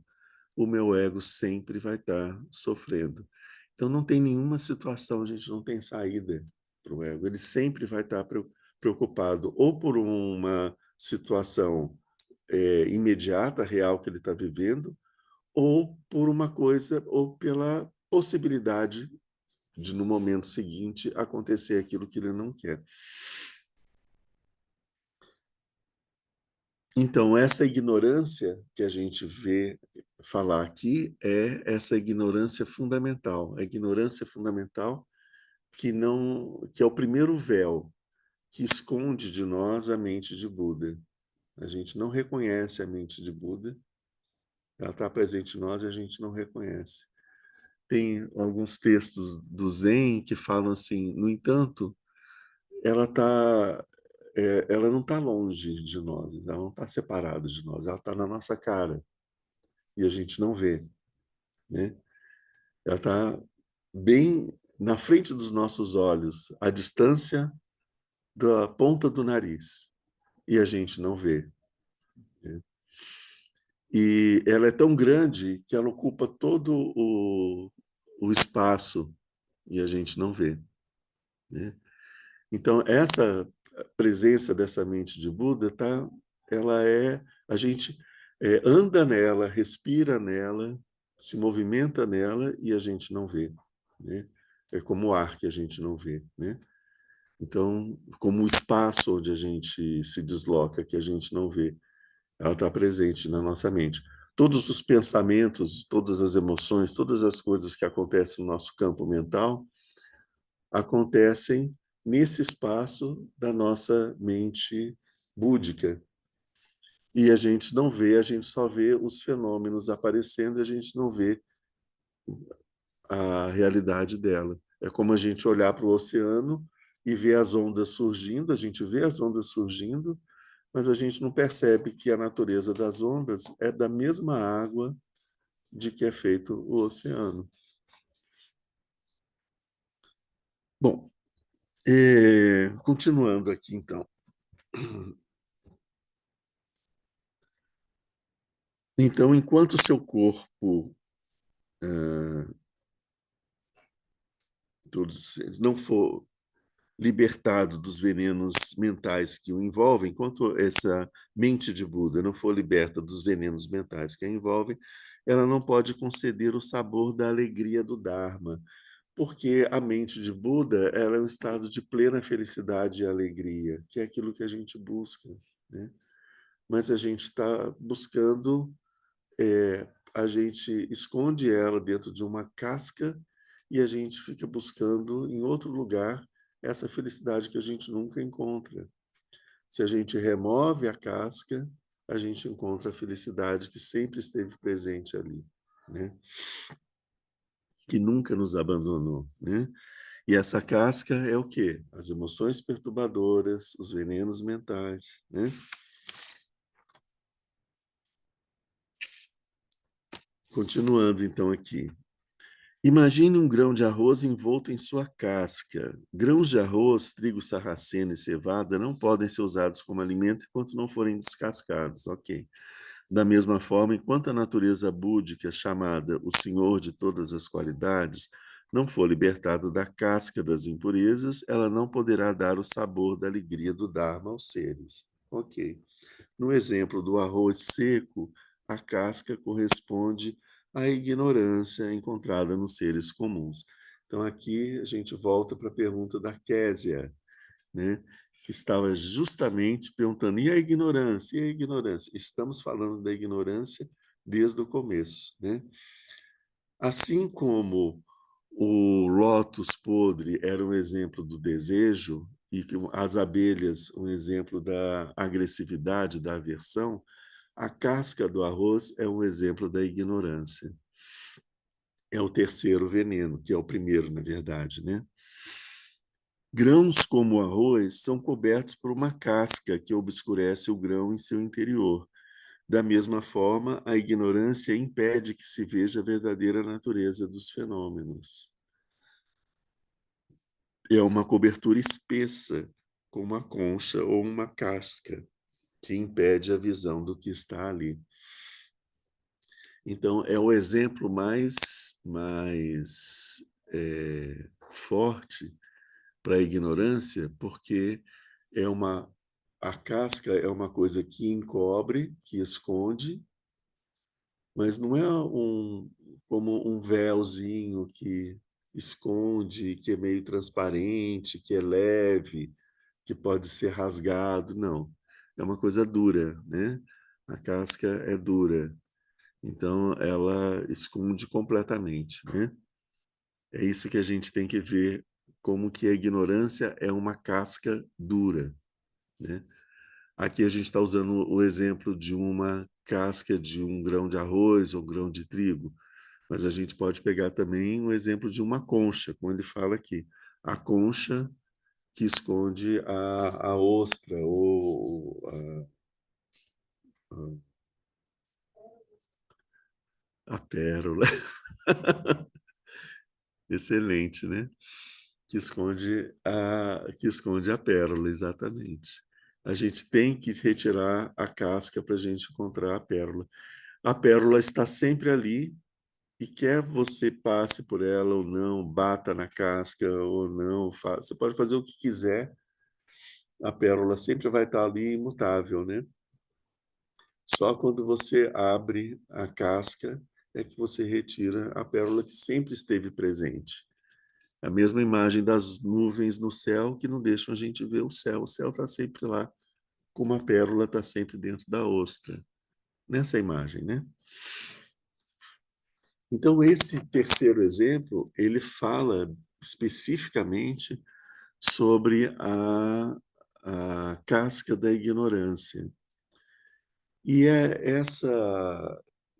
o meu ego sempre vai estar sofrendo. Então, não tem nenhuma situação, a gente não tem saída para o ego. Ele sempre vai estar preocupado ou por uma situação imediata, real que ele está vivendo, ou por uma coisa, ou pela possibilidade de, no momento seguinte, acontecer aquilo que ele não quer. Então, essa ignorância que a gente vê falar aqui é essa ignorância fundamental. A ignorância fundamental que é o primeiro véu que esconde de nós a mente de Buda. A gente não reconhece a mente de Buda, ela está presente em nós e a gente não reconhece. Tem alguns textos do Zen que falam assim, no entanto, ela não está longe de nós, ela não está separada de nós, ela está na nossa cara e a gente não vê, né? Ela está bem na frente dos nossos olhos, à distância da ponta do nariz, e a gente não vê, né? E ela é tão grande que ela ocupa todo o espaço e a gente não vê, né? Então, essa presença dessa mente de Buda, a gente anda nela, respira nela, se movimenta nela e a gente não vê, né? É como o ar que a gente não vê, né? Então, como o espaço onde a gente se desloca, que a gente não vê, ela está presente na nossa mente. Todos os pensamentos, todas as emoções, todas as coisas que acontecem no nosso campo mental acontecem nesse espaço da nossa mente búdica. E a gente não vê, a gente só vê os fenômenos aparecendo e a gente não vê a realidade dela. É como a gente olhar para o oceano e ver as ondas surgindo, a gente vê as ondas surgindo, mas a gente não percebe que a natureza das ondas é da mesma água de que é feito o oceano. Bom, continuando aqui então. Então, enquanto o seu corpo não for libertado dos venenos mentais que o envolvem, enquanto essa mente de Buda não for liberta dos venenos mentais que a envolvem, ela não pode conceder o sabor da alegria do Dharma, porque a mente de Buda ela é um estado de plena felicidade e alegria, que é aquilo que a gente busca, né? Mas a gente está buscando, a gente esconde ela dentro de uma casca e a gente fica buscando em outro lugar essa felicidade que a gente nunca encontra. Se a gente remove a casca, a gente encontra a felicidade que sempre esteve presente ali, né? Que nunca nos abandonou, né? E essa casca é o quê? As emoções perturbadoras, os venenos mentais, né? Continuando então aqui. Imagine um grão de arroz envolto em sua casca. Grãos de arroz, trigo sarraceno e cevada não podem ser usados como alimento enquanto não forem descascados. Ok. Da mesma forma, enquanto a natureza búdica, chamada o Senhor de todas as qualidades, não for libertada da casca das impurezas, ela não poderá dar o sabor da alegria do Dharma aos seres. Ok. No exemplo do arroz seco, a casca corresponde à ignorância encontrada nos seres comuns. Então, aqui a gente volta para a pergunta da Késia, né? Que estava justamente perguntando, e a ignorância? E a ignorância? Estamos falando da ignorância desde o começo, né? Assim como o lótus podre era um exemplo do desejo e que as abelhas um exemplo da agressividade, da aversão, a casca do arroz é um exemplo da ignorância. É o terceiro veneno, que é o primeiro, na verdade, né? Grãos como o arroz são cobertos por uma casca que obscurece o grão em seu interior. Da mesma forma, a ignorância impede que se veja a verdadeira natureza dos fenômenos. É uma cobertura espessa, com uma concha ou uma casca, que impede a visão do que está ali. Então, é o exemplo mais forte para a ignorância, porque a casca é uma coisa que encobre, que esconde, mas não é como um véuzinho que esconde, que é meio transparente, que é leve, que pode ser rasgado, não. É uma coisa dura, né? A casca é dura, então ela esconde completamente, né? É isso que a gente tem que ver, como que a ignorância é uma casca dura, né? Aqui a gente está usando o exemplo de uma casca de um grão de arroz ou grão de trigo, mas a gente pode pegar também o exemplo de uma concha, como ele fala aqui. A concha que esconde a ostra ou a pérola. Excelente, né? Que esconde a pérola, exatamente. A gente tem que retirar a casca para a gente encontrar a pérola. A pérola está sempre ali e quer você passe por ela ou não, bata na casca ou não, você pode fazer o que quiser, a pérola sempre vai estar ali imutável, né? Só quando você abre a casca é que você retira a pérola que sempre esteve presente. A mesma imagem das nuvens no céu que não deixam a gente ver o céu. O céu está sempre lá, como a pérola está sempre dentro da ostra. Nessa imagem, né? Então, esse terceiro exemplo, ele fala especificamente sobre a casca da ignorância. E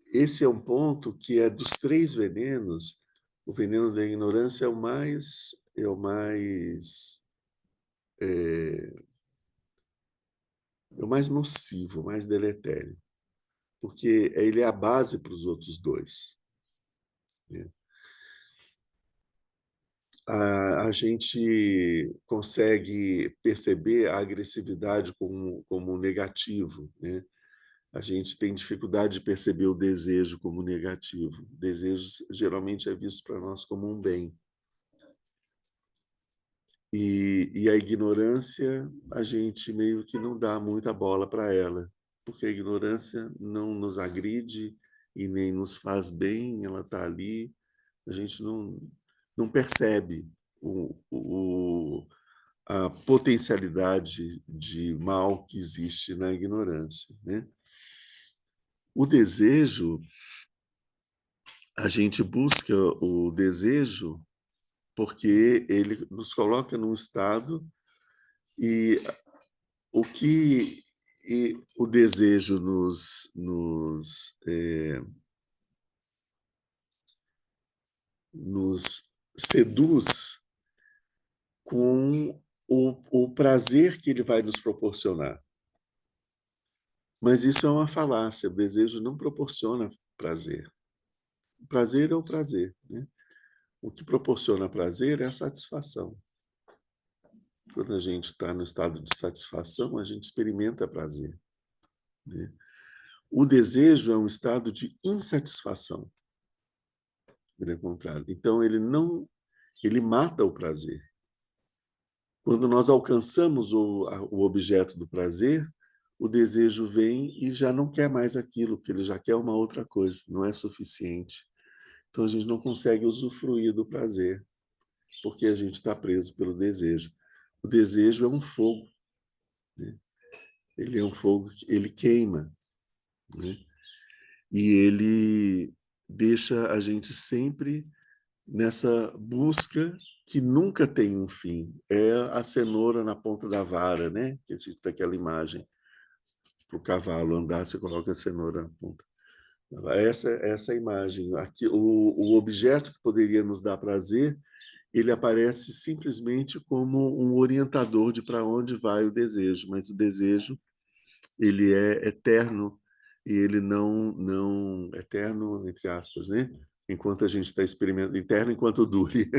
esse é um ponto que é dos três venenos, o veneno da ignorância é o mais nocivo, o mais deletério, porque ele é a base para os outros dois, né? A gente consegue perceber a agressividade como negativo, né? A gente tem dificuldade de perceber o desejo como negativo. O desejo geralmente é visto para nós como um bem. E a ignorância, a gente meio que não dá muita bola para ela, porque a ignorância não nos agride e nem nos faz bem, ela está ali, a gente não percebe a potencialidade de mal que existe na ignorância, né? O desejo, a gente busca o desejo porque ele nos coloca num estado e o que o desejo nos seduz com o prazer que ele vai nos proporcionar. Mas isso é uma falácia, o desejo não proporciona prazer. O prazer é o prazer, né? O que proporciona prazer é a satisfação. Quando a gente está no estado de satisfação, a gente experimenta prazer, né? O desejo é um estado de insatisfação, ele é contrário. Então, ele mata o prazer. Quando nós alcançamos o objeto do prazer, o desejo vem e já não quer mais aquilo, porque ele já quer uma outra coisa, não é suficiente. Então, a gente não consegue usufruir do prazer, porque a gente está preso pelo desejo. O desejo é um fogo, né? Ele é um fogo, ele queima, né? E ele deixa a gente sempre nessa busca que nunca tem um fim. É a cenoura na ponta da vara, né? Que a gente tem aquela imagem para o cavalo andar, você coloca a cenoura na ponta. Essa imagem. Aqui, o objeto que poderia nos dar prazer, ele aparece simplesmente como um orientador de para onde vai o desejo, mas o desejo ele é eterno e ele não eterno entre aspas, né? Enquanto a gente está experimentando, eterno enquanto dure.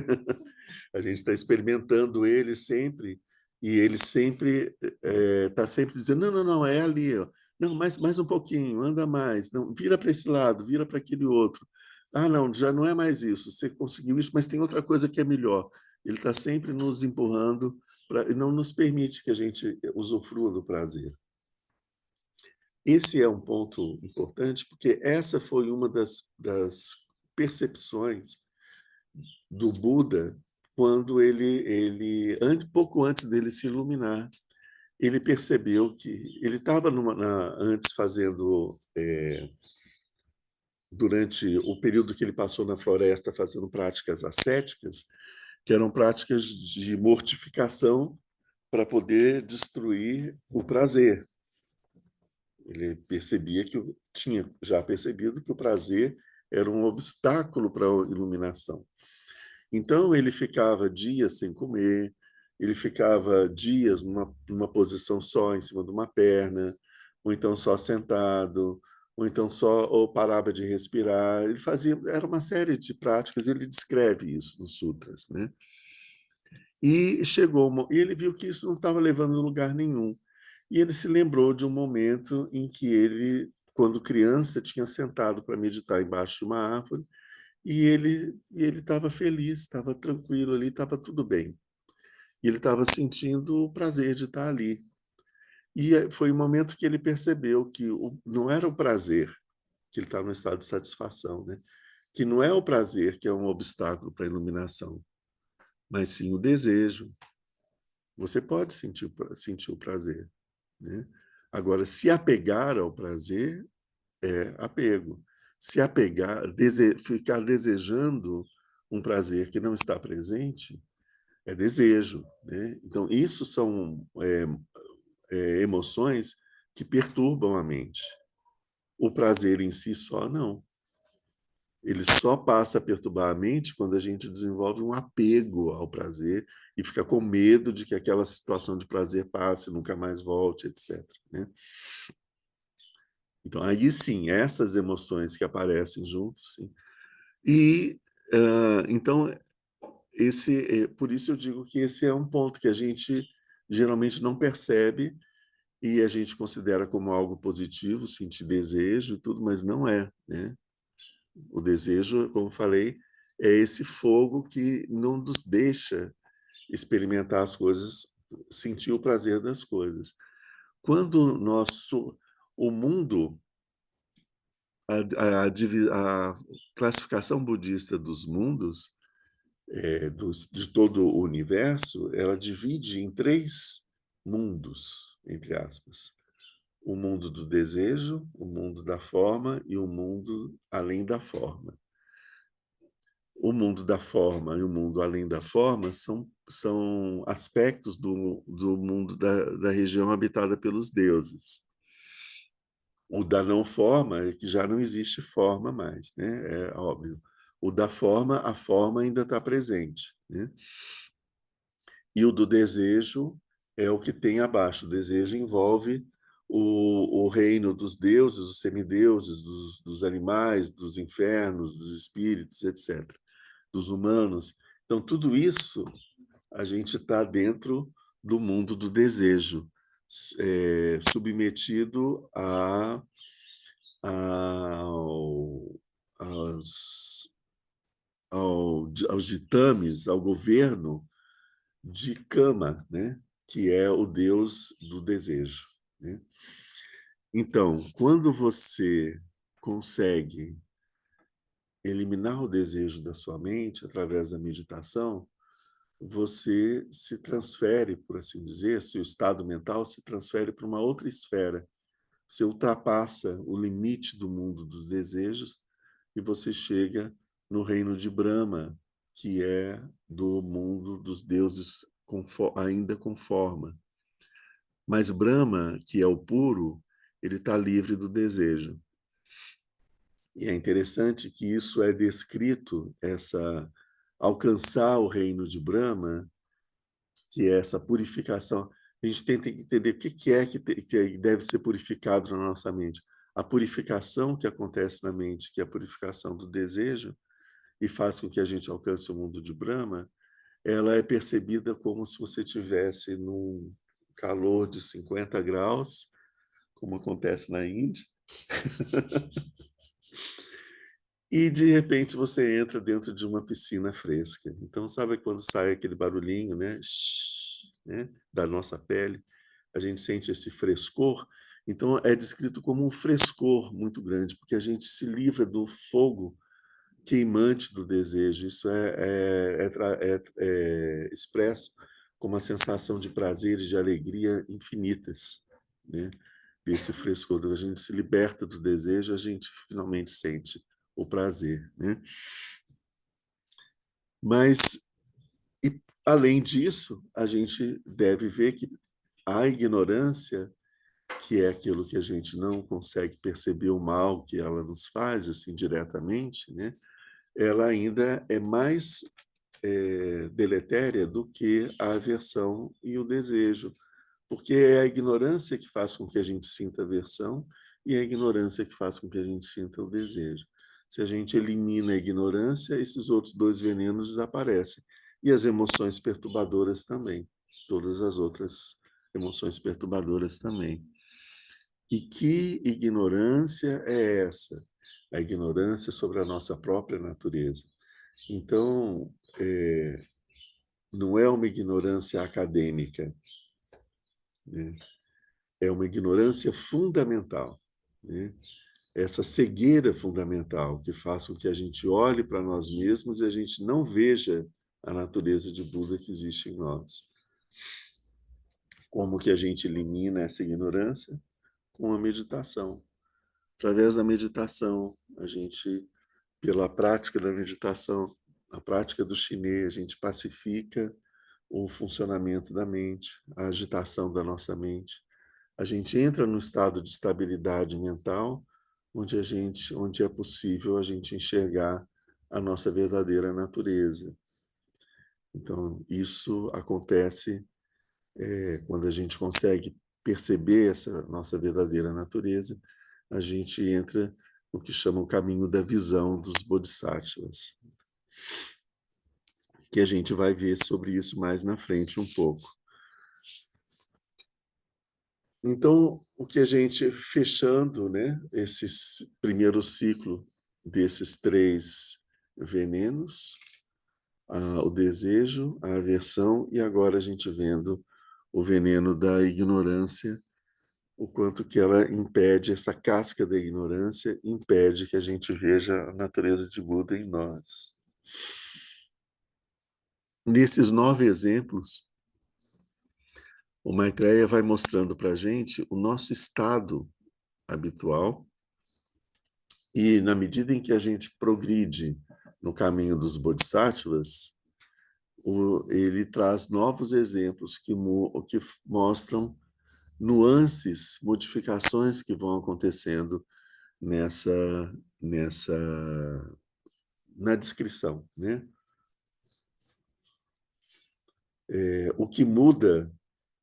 A gente está experimentando ele sempre e ele sempre está sempre dizendo não, é ali, ó. Não, mais um pouquinho, anda mais, não, vira para esse lado, vira para aquele outro. Ah, não, já não é mais isso. Você conseguiu isso, mas tem outra coisa que é melhor. Ele está sempre nos empurrando e não nos permite que a gente usufrua do prazer. Esse é um ponto importante, porque essa foi uma das percepções do Buda quando pouco antes dele se iluminar, ele percebeu que ele estava antes fazendo, durante o período que ele passou na floresta fazendo práticas ascéticas, que eram práticas de mortificação para poder destruir o prazer. Ele percebia tinha já percebido que o prazer era um obstáculo para a iluminação. Então ele ficava dias sem comer, ele ficava dias numa posição só em cima de uma perna, ou então só sentado, ou então ou parava de respirar. Ele fazia, era uma série de práticas, ele descreve isso nos sutras, né? E ele viu que isso não estava levando a lugar nenhum. E ele se lembrou de um momento em que ele, quando criança, tinha sentado para meditar embaixo de uma árvore e ele estava feliz, estava tranquilo ali, estava tudo bem. E ele estava sentindo o prazer de estar ali. E foi o momento que ele percebeu que não era o prazer, que ele está no estado de satisfação, né? Que não é o prazer que é um obstáculo para a iluminação, mas sim o desejo. Você pode sentir o prazer, né? Agora, se apegar ao prazer é apego. Se apegar, ficar desejando um prazer que não está presente, é desejo, né? Então, isso são emoções que perturbam a mente. O prazer em si só não. Ele só passa a perturbar a mente quando a gente desenvolve um apego ao prazer e fica com medo de que aquela situação de prazer passe, nunca mais volte, etc. Né? Então, aí sim, essas emoções que aparecem juntos, sim. E, então, por isso eu digo que esse é um ponto que a gente geralmente não percebe e a gente considera como algo positivo, sentir desejo e tudo, mas não é, né? O desejo, como falei, é esse fogo que não nos deixa experimentar as coisas, sentir o prazer das coisas. Quando o mundo, a classificação budista dos mundos, de todo o universo, ela divide em 3 mundos, entre aspas. O mundo do desejo, o mundo da forma e o mundo além da forma. O mundo da forma e o mundo além da forma são aspectos do mundo da região habitada pelos deuses. O da não forma é que já não existe forma mais, né? É óbvio. O da forma, a forma ainda está presente, né? E o do desejo é o que tem abaixo. O desejo envolve o reino dos deuses, dos semideuses, dos animais, dos infernos, dos espíritos, etc., dos humanos. Então, tudo isso a gente está dentro do mundo do desejo, submetido ao, aos, aos ditames, ao governo de Kama, né? Que é o deus do desejo. Né? Então, quando você consegue eliminar o desejo da sua mente através da meditação, você se transfere, por assim dizer, seu estado mental se transfere para uma outra esfera, você ultrapassa o limite do mundo dos desejos e você chega no reino de Brahma, que é do mundo dos deuses ainda com forma. Mas Brahma, que é o puro, ele está livre do desejo. E é interessante que isso é descrito, alcançar o reino de Brahma, que é essa purificação. A gente tenta entender o que é que deve ser purificado na nossa mente. A purificação que acontece na mente, que é a purificação do desejo, e faz com que a gente alcance o mundo de Brahma, ela é percebida como se você tivesse num calor de 50 graus, como acontece na Índia, e de repente você entra dentro de uma piscina fresca. Então, sabe quando sai aquele barulhinho, né? Shhh, né? Da nossa pele? A gente sente esse frescor. Então, é descrito como um frescor muito grande, porque a gente se livra do fogo queimante do desejo. Isso é expresso como uma sensação de prazer e de alegria infinitas, né? Desse frescor. A gente se liberta do desejo, a gente finalmente sente o prazer, né? Mas, além disso, a gente deve ver que a ignorância, que é aquilo que a gente não consegue perceber o mal que ela nos faz, assim, diretamente, né? Ela ainda é mais deletéria do que a aversão e o desejo, porque é a ignorância que faz com que a gente sinta aversão e é a ignorância que faz com que a gente sinta o desejo. Se a gente elimina a ignorância, esses outros dois venenos desaparecem. E as emoções perturbadoras também. Todas as outras emoções perturbadoras também. E que ignorância é essa? A ignorância sobre a nossa própria natureza. Então, não é uma ignorância acadêmica, né? É uma ignorância fundamental, né? Essa cegueira fundamental que faz com que a gente olhe para nós mesmos e a gente não veja a natureza de Buda que existe em nós. Como que a gente elimina essa ignorância? Com a meditação. Através da meditação, a gente, pela prática da meditação, a prática do chinês, a gente pacifica o funcionamento da mente, a agitação da nossa mente. A gente entra num estado de estabilidade mental, onde é possível a gente enxergar a nossa verdadeira natureza. Então, isso acontece quando a gente consegue perceber essa nossa verdadeira natureza, a gente entra no que chama o caminho da visão dos bodhisattvas, que a gente vai ver sobre isso mais na frente um pouco. Então, o que a gente, fechando, né, esse primeiro ciclo desses 3 venenos, o desejo, a aversão, e agora a gente vendo o veneno da ignorância, o quanto que ela impede, essa casca da ignorância impede que a gente veja a natureza de Buda em nós. Nesses 9 exemplos, o Maitreya vai mostrando para a gente o nosso estado habitual e, na medida em que a gente progride no caminho dos bodhisattvas, ele traz novos exemplos que mostram nuances, modificações que vão acontecendo nessa na descrição, né? O que muda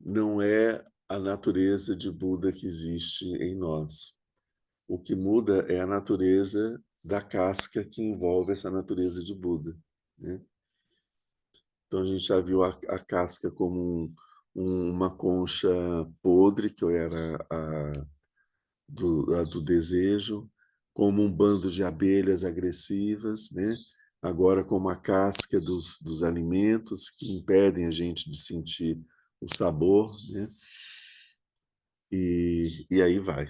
não é a natureza de Buda que existe em nós. O que muda é a natureza da casca que envolve essa natureza de Buda, né? Então a gente já viu a casca como uma concha podre, que era a do desejo, como um bando de abelhas agressivas, né? Agora como a casca dos alimentos que impedem a gente de sentir o sabor, né? E aí vai.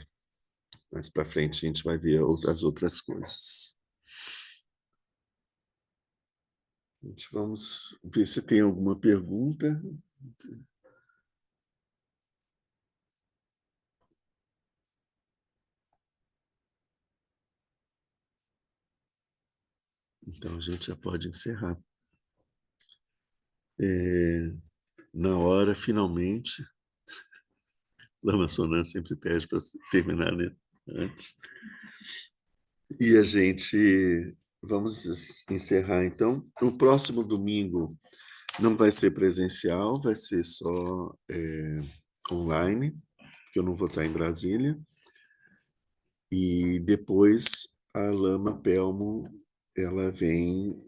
Mais para frente a gente vai ver as outras coisas. Vamos ver se tem alguma pergunta. Então, a gente já pode encerrar. Na hora, finalmente, Lama Sonan sempre pede para terminar, né, antes. E a gente... Vamos encerrar, então. O próximo domingo não vai ser presencial, vai ser só online, porque eu não vou estar em Brasília. E depois a Lama Pelmo, ela vem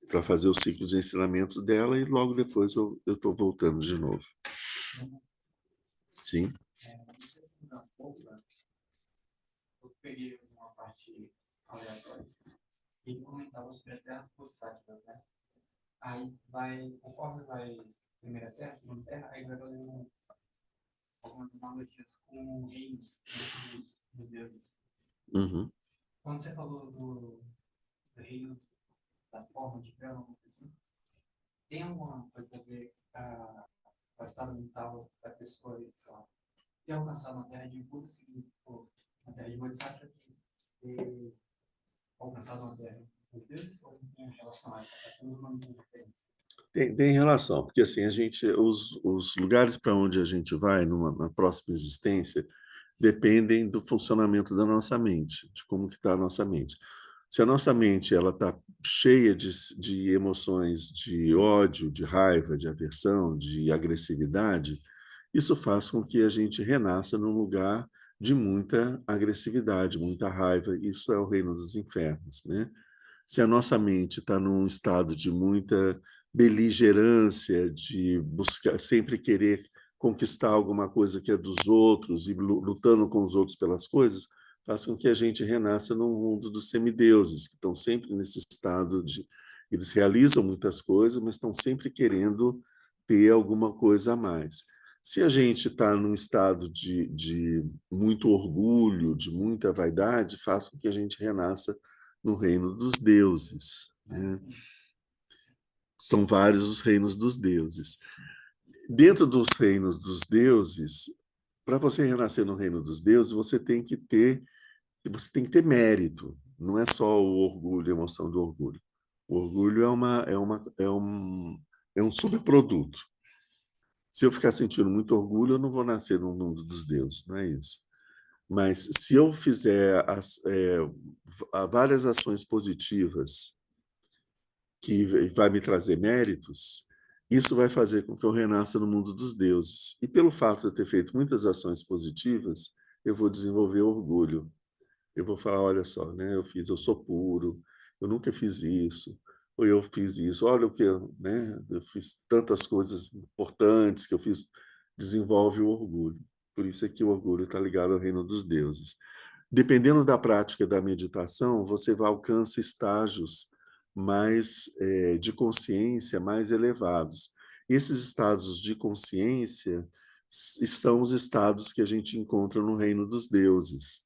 para fazer o ciclo de ensinamentos dela e logo depois eu estou voltando de novo. Sim? Eu peguei uma parte aleatória e ele comentava sobre as terras pulsáticas, né? Aí vai, conforme vai primeira terra, segunda terra, aí vai fazendo algumas analogias com reinos dos deuses. Uhum. Quando você falou do reino da forma de grama, assim, tem alguma coisa a ver com o estado mental da pessoa ter alcançado uma terra de Buda, uma terra de Bodhisattva, ter alcançado uma terra dos deuses, ou não tem relação a essa? É tudo uma coisa diferente. Tem relação, porque assim, os lugares para onde a gente vai na próxima existência dependem do funcionamento da nossa mente, de como que está a nossa mente. Se a nossa mente ela está cheia de emoções de ódio, de raiva, de aversão, de agressividade, isso faz com que a gente renasça num lugar de muita agressividade, muita raiva. Isso é o reino dos infernos, né? Se a nossa mente está num estado de muita beligerância, de buscar sempre querer conquistar alguma coisa que é dos outros e lutando com os outros pelas coisas, faz com que a gente renasça no mundo dos semideuses, que estão sempre nesse estado de... Eles realizam muitas coisas, mas estão sempre querendo ter alguma coisa a mais. Se a gente está num estado de muito orgulho, de muita vaidade, faz com que a gente renasça no reino dos deuses, né? São vários os reinos dos deuses. Dentro dos reinos dos deuses, para você renascer no reino dos deuses, você tem que ter mérito. Não é só o orgulho, a emoção do orgulho. O orgulho é um subproduto. Se eu ficar sentindo muito orgulho, eu não vou nascer no mundo dos deuses, não é isso. Mas se eu fizer várias ações positivas que vai me trazer méritos, isso vai fazer com que eu renasça no mundo dos deuses. E pelo fato de eu ter feito muitas ações positivas, eu vou desenvolver orgulho. Eu vou falar, olha só, né, eu sou puro, eu nunca fiz isso, ou eu fiz isso, olha o que, né, eu fiz tantas coisas importantes que eu fiz, desenvolve o orgulho. Por isso é que o orgulho está ligado ao reino dos deuses. Dependendo da prática da meditação, você vai alcançar estágios mais de consciência mais elevados. Esses estados de consciência são os estados que a gente encontra no reino dos deuses.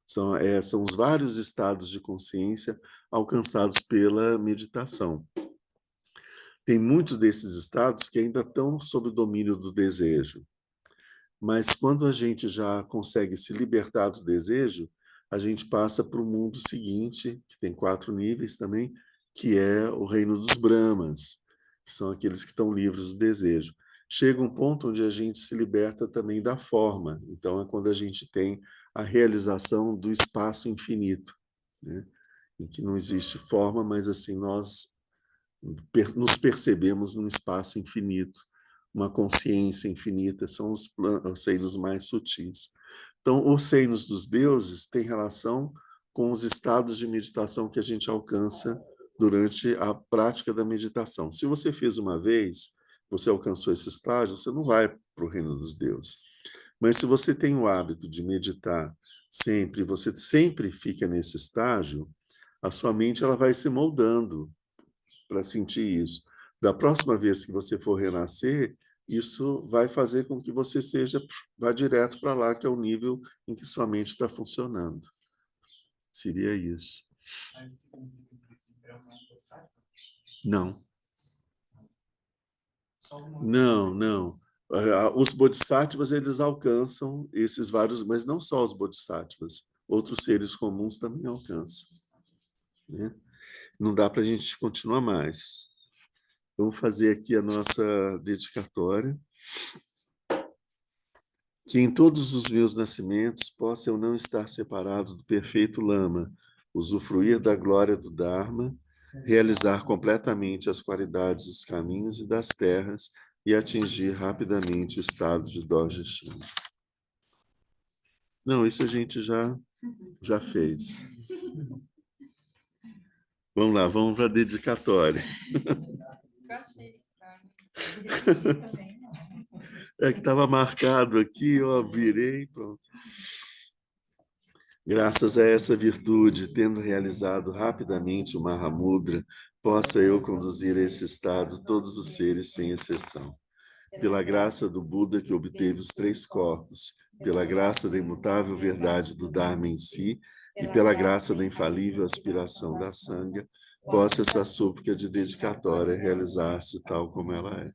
São os vários estados de consciência alcançados pela meditação. Tem muitos desses estados que ainda estão sob o domínio do desejo. Mas quando a gente já consegue se libertar do desejo, a gente passa para o mundo seguinte, que tem 4 níveis também, que é o reino dos Brahmas, que são aqueles que estão livres do desejo. Chega um ponto onde a gente se liberta também da forma. Então, é quando a gente tem a realização do espaço infinito, né? Em que não existe forma, mas assim nós nos percebemos num espaço infinito, uma consciência infinita, são os reinos mais sutis. Então, os reinos dos deuses têm relação com os estados de meditação que a gente alcança durante a prática da meditação. Se você fez uma vez, você alcançou esse estágio, você não vai para o reino dos deuses. Mas se você tem o hábito de meditar sempre, você sempre fica nesse estágio, a sua mente ela vai se moldando para sentir isso. Da próxima vez que você for renascer, isso vai fazer com que você vá direto para lá, que é o nível em que sua mente está funcionando. Seria isso. Mas significa que Brahma é um bodhisattva? Não. Só uma... Não. Os bodhisattvas, eles alcançam esses vários, mas não só os bodhisattvas, outros seres comuns também alcançam, né? Não dá para a gente continuar mais. Vamos fazer aqui a nossa dedicatória. Que em todos os meus nascimentos possa eu não estar separado do perfeito Lama, usufruir da glória do Dharma, realizar completamente as qualidades dos caminhos e das terras e atingir rapidamente o estado de Dorje-Shim. Não, isso a gente já fez. Vamos lá, vamos para a dedicatória. Eu achei estranho. É que estava marcado aqui, ó, virei, pronto. Graças a essa virtude, tendo realizado rapidamente o Mahamudra, possa eu conduzir a esse estado todos os seres sem exceção. Pela graça do Buda que obteve os 3 corpos, pela graça da imutável verdade do Dharma em si e pela graça da infalível aspiração da Sangha, possa essa súplica de dedicatória realizar-se tal como ela é.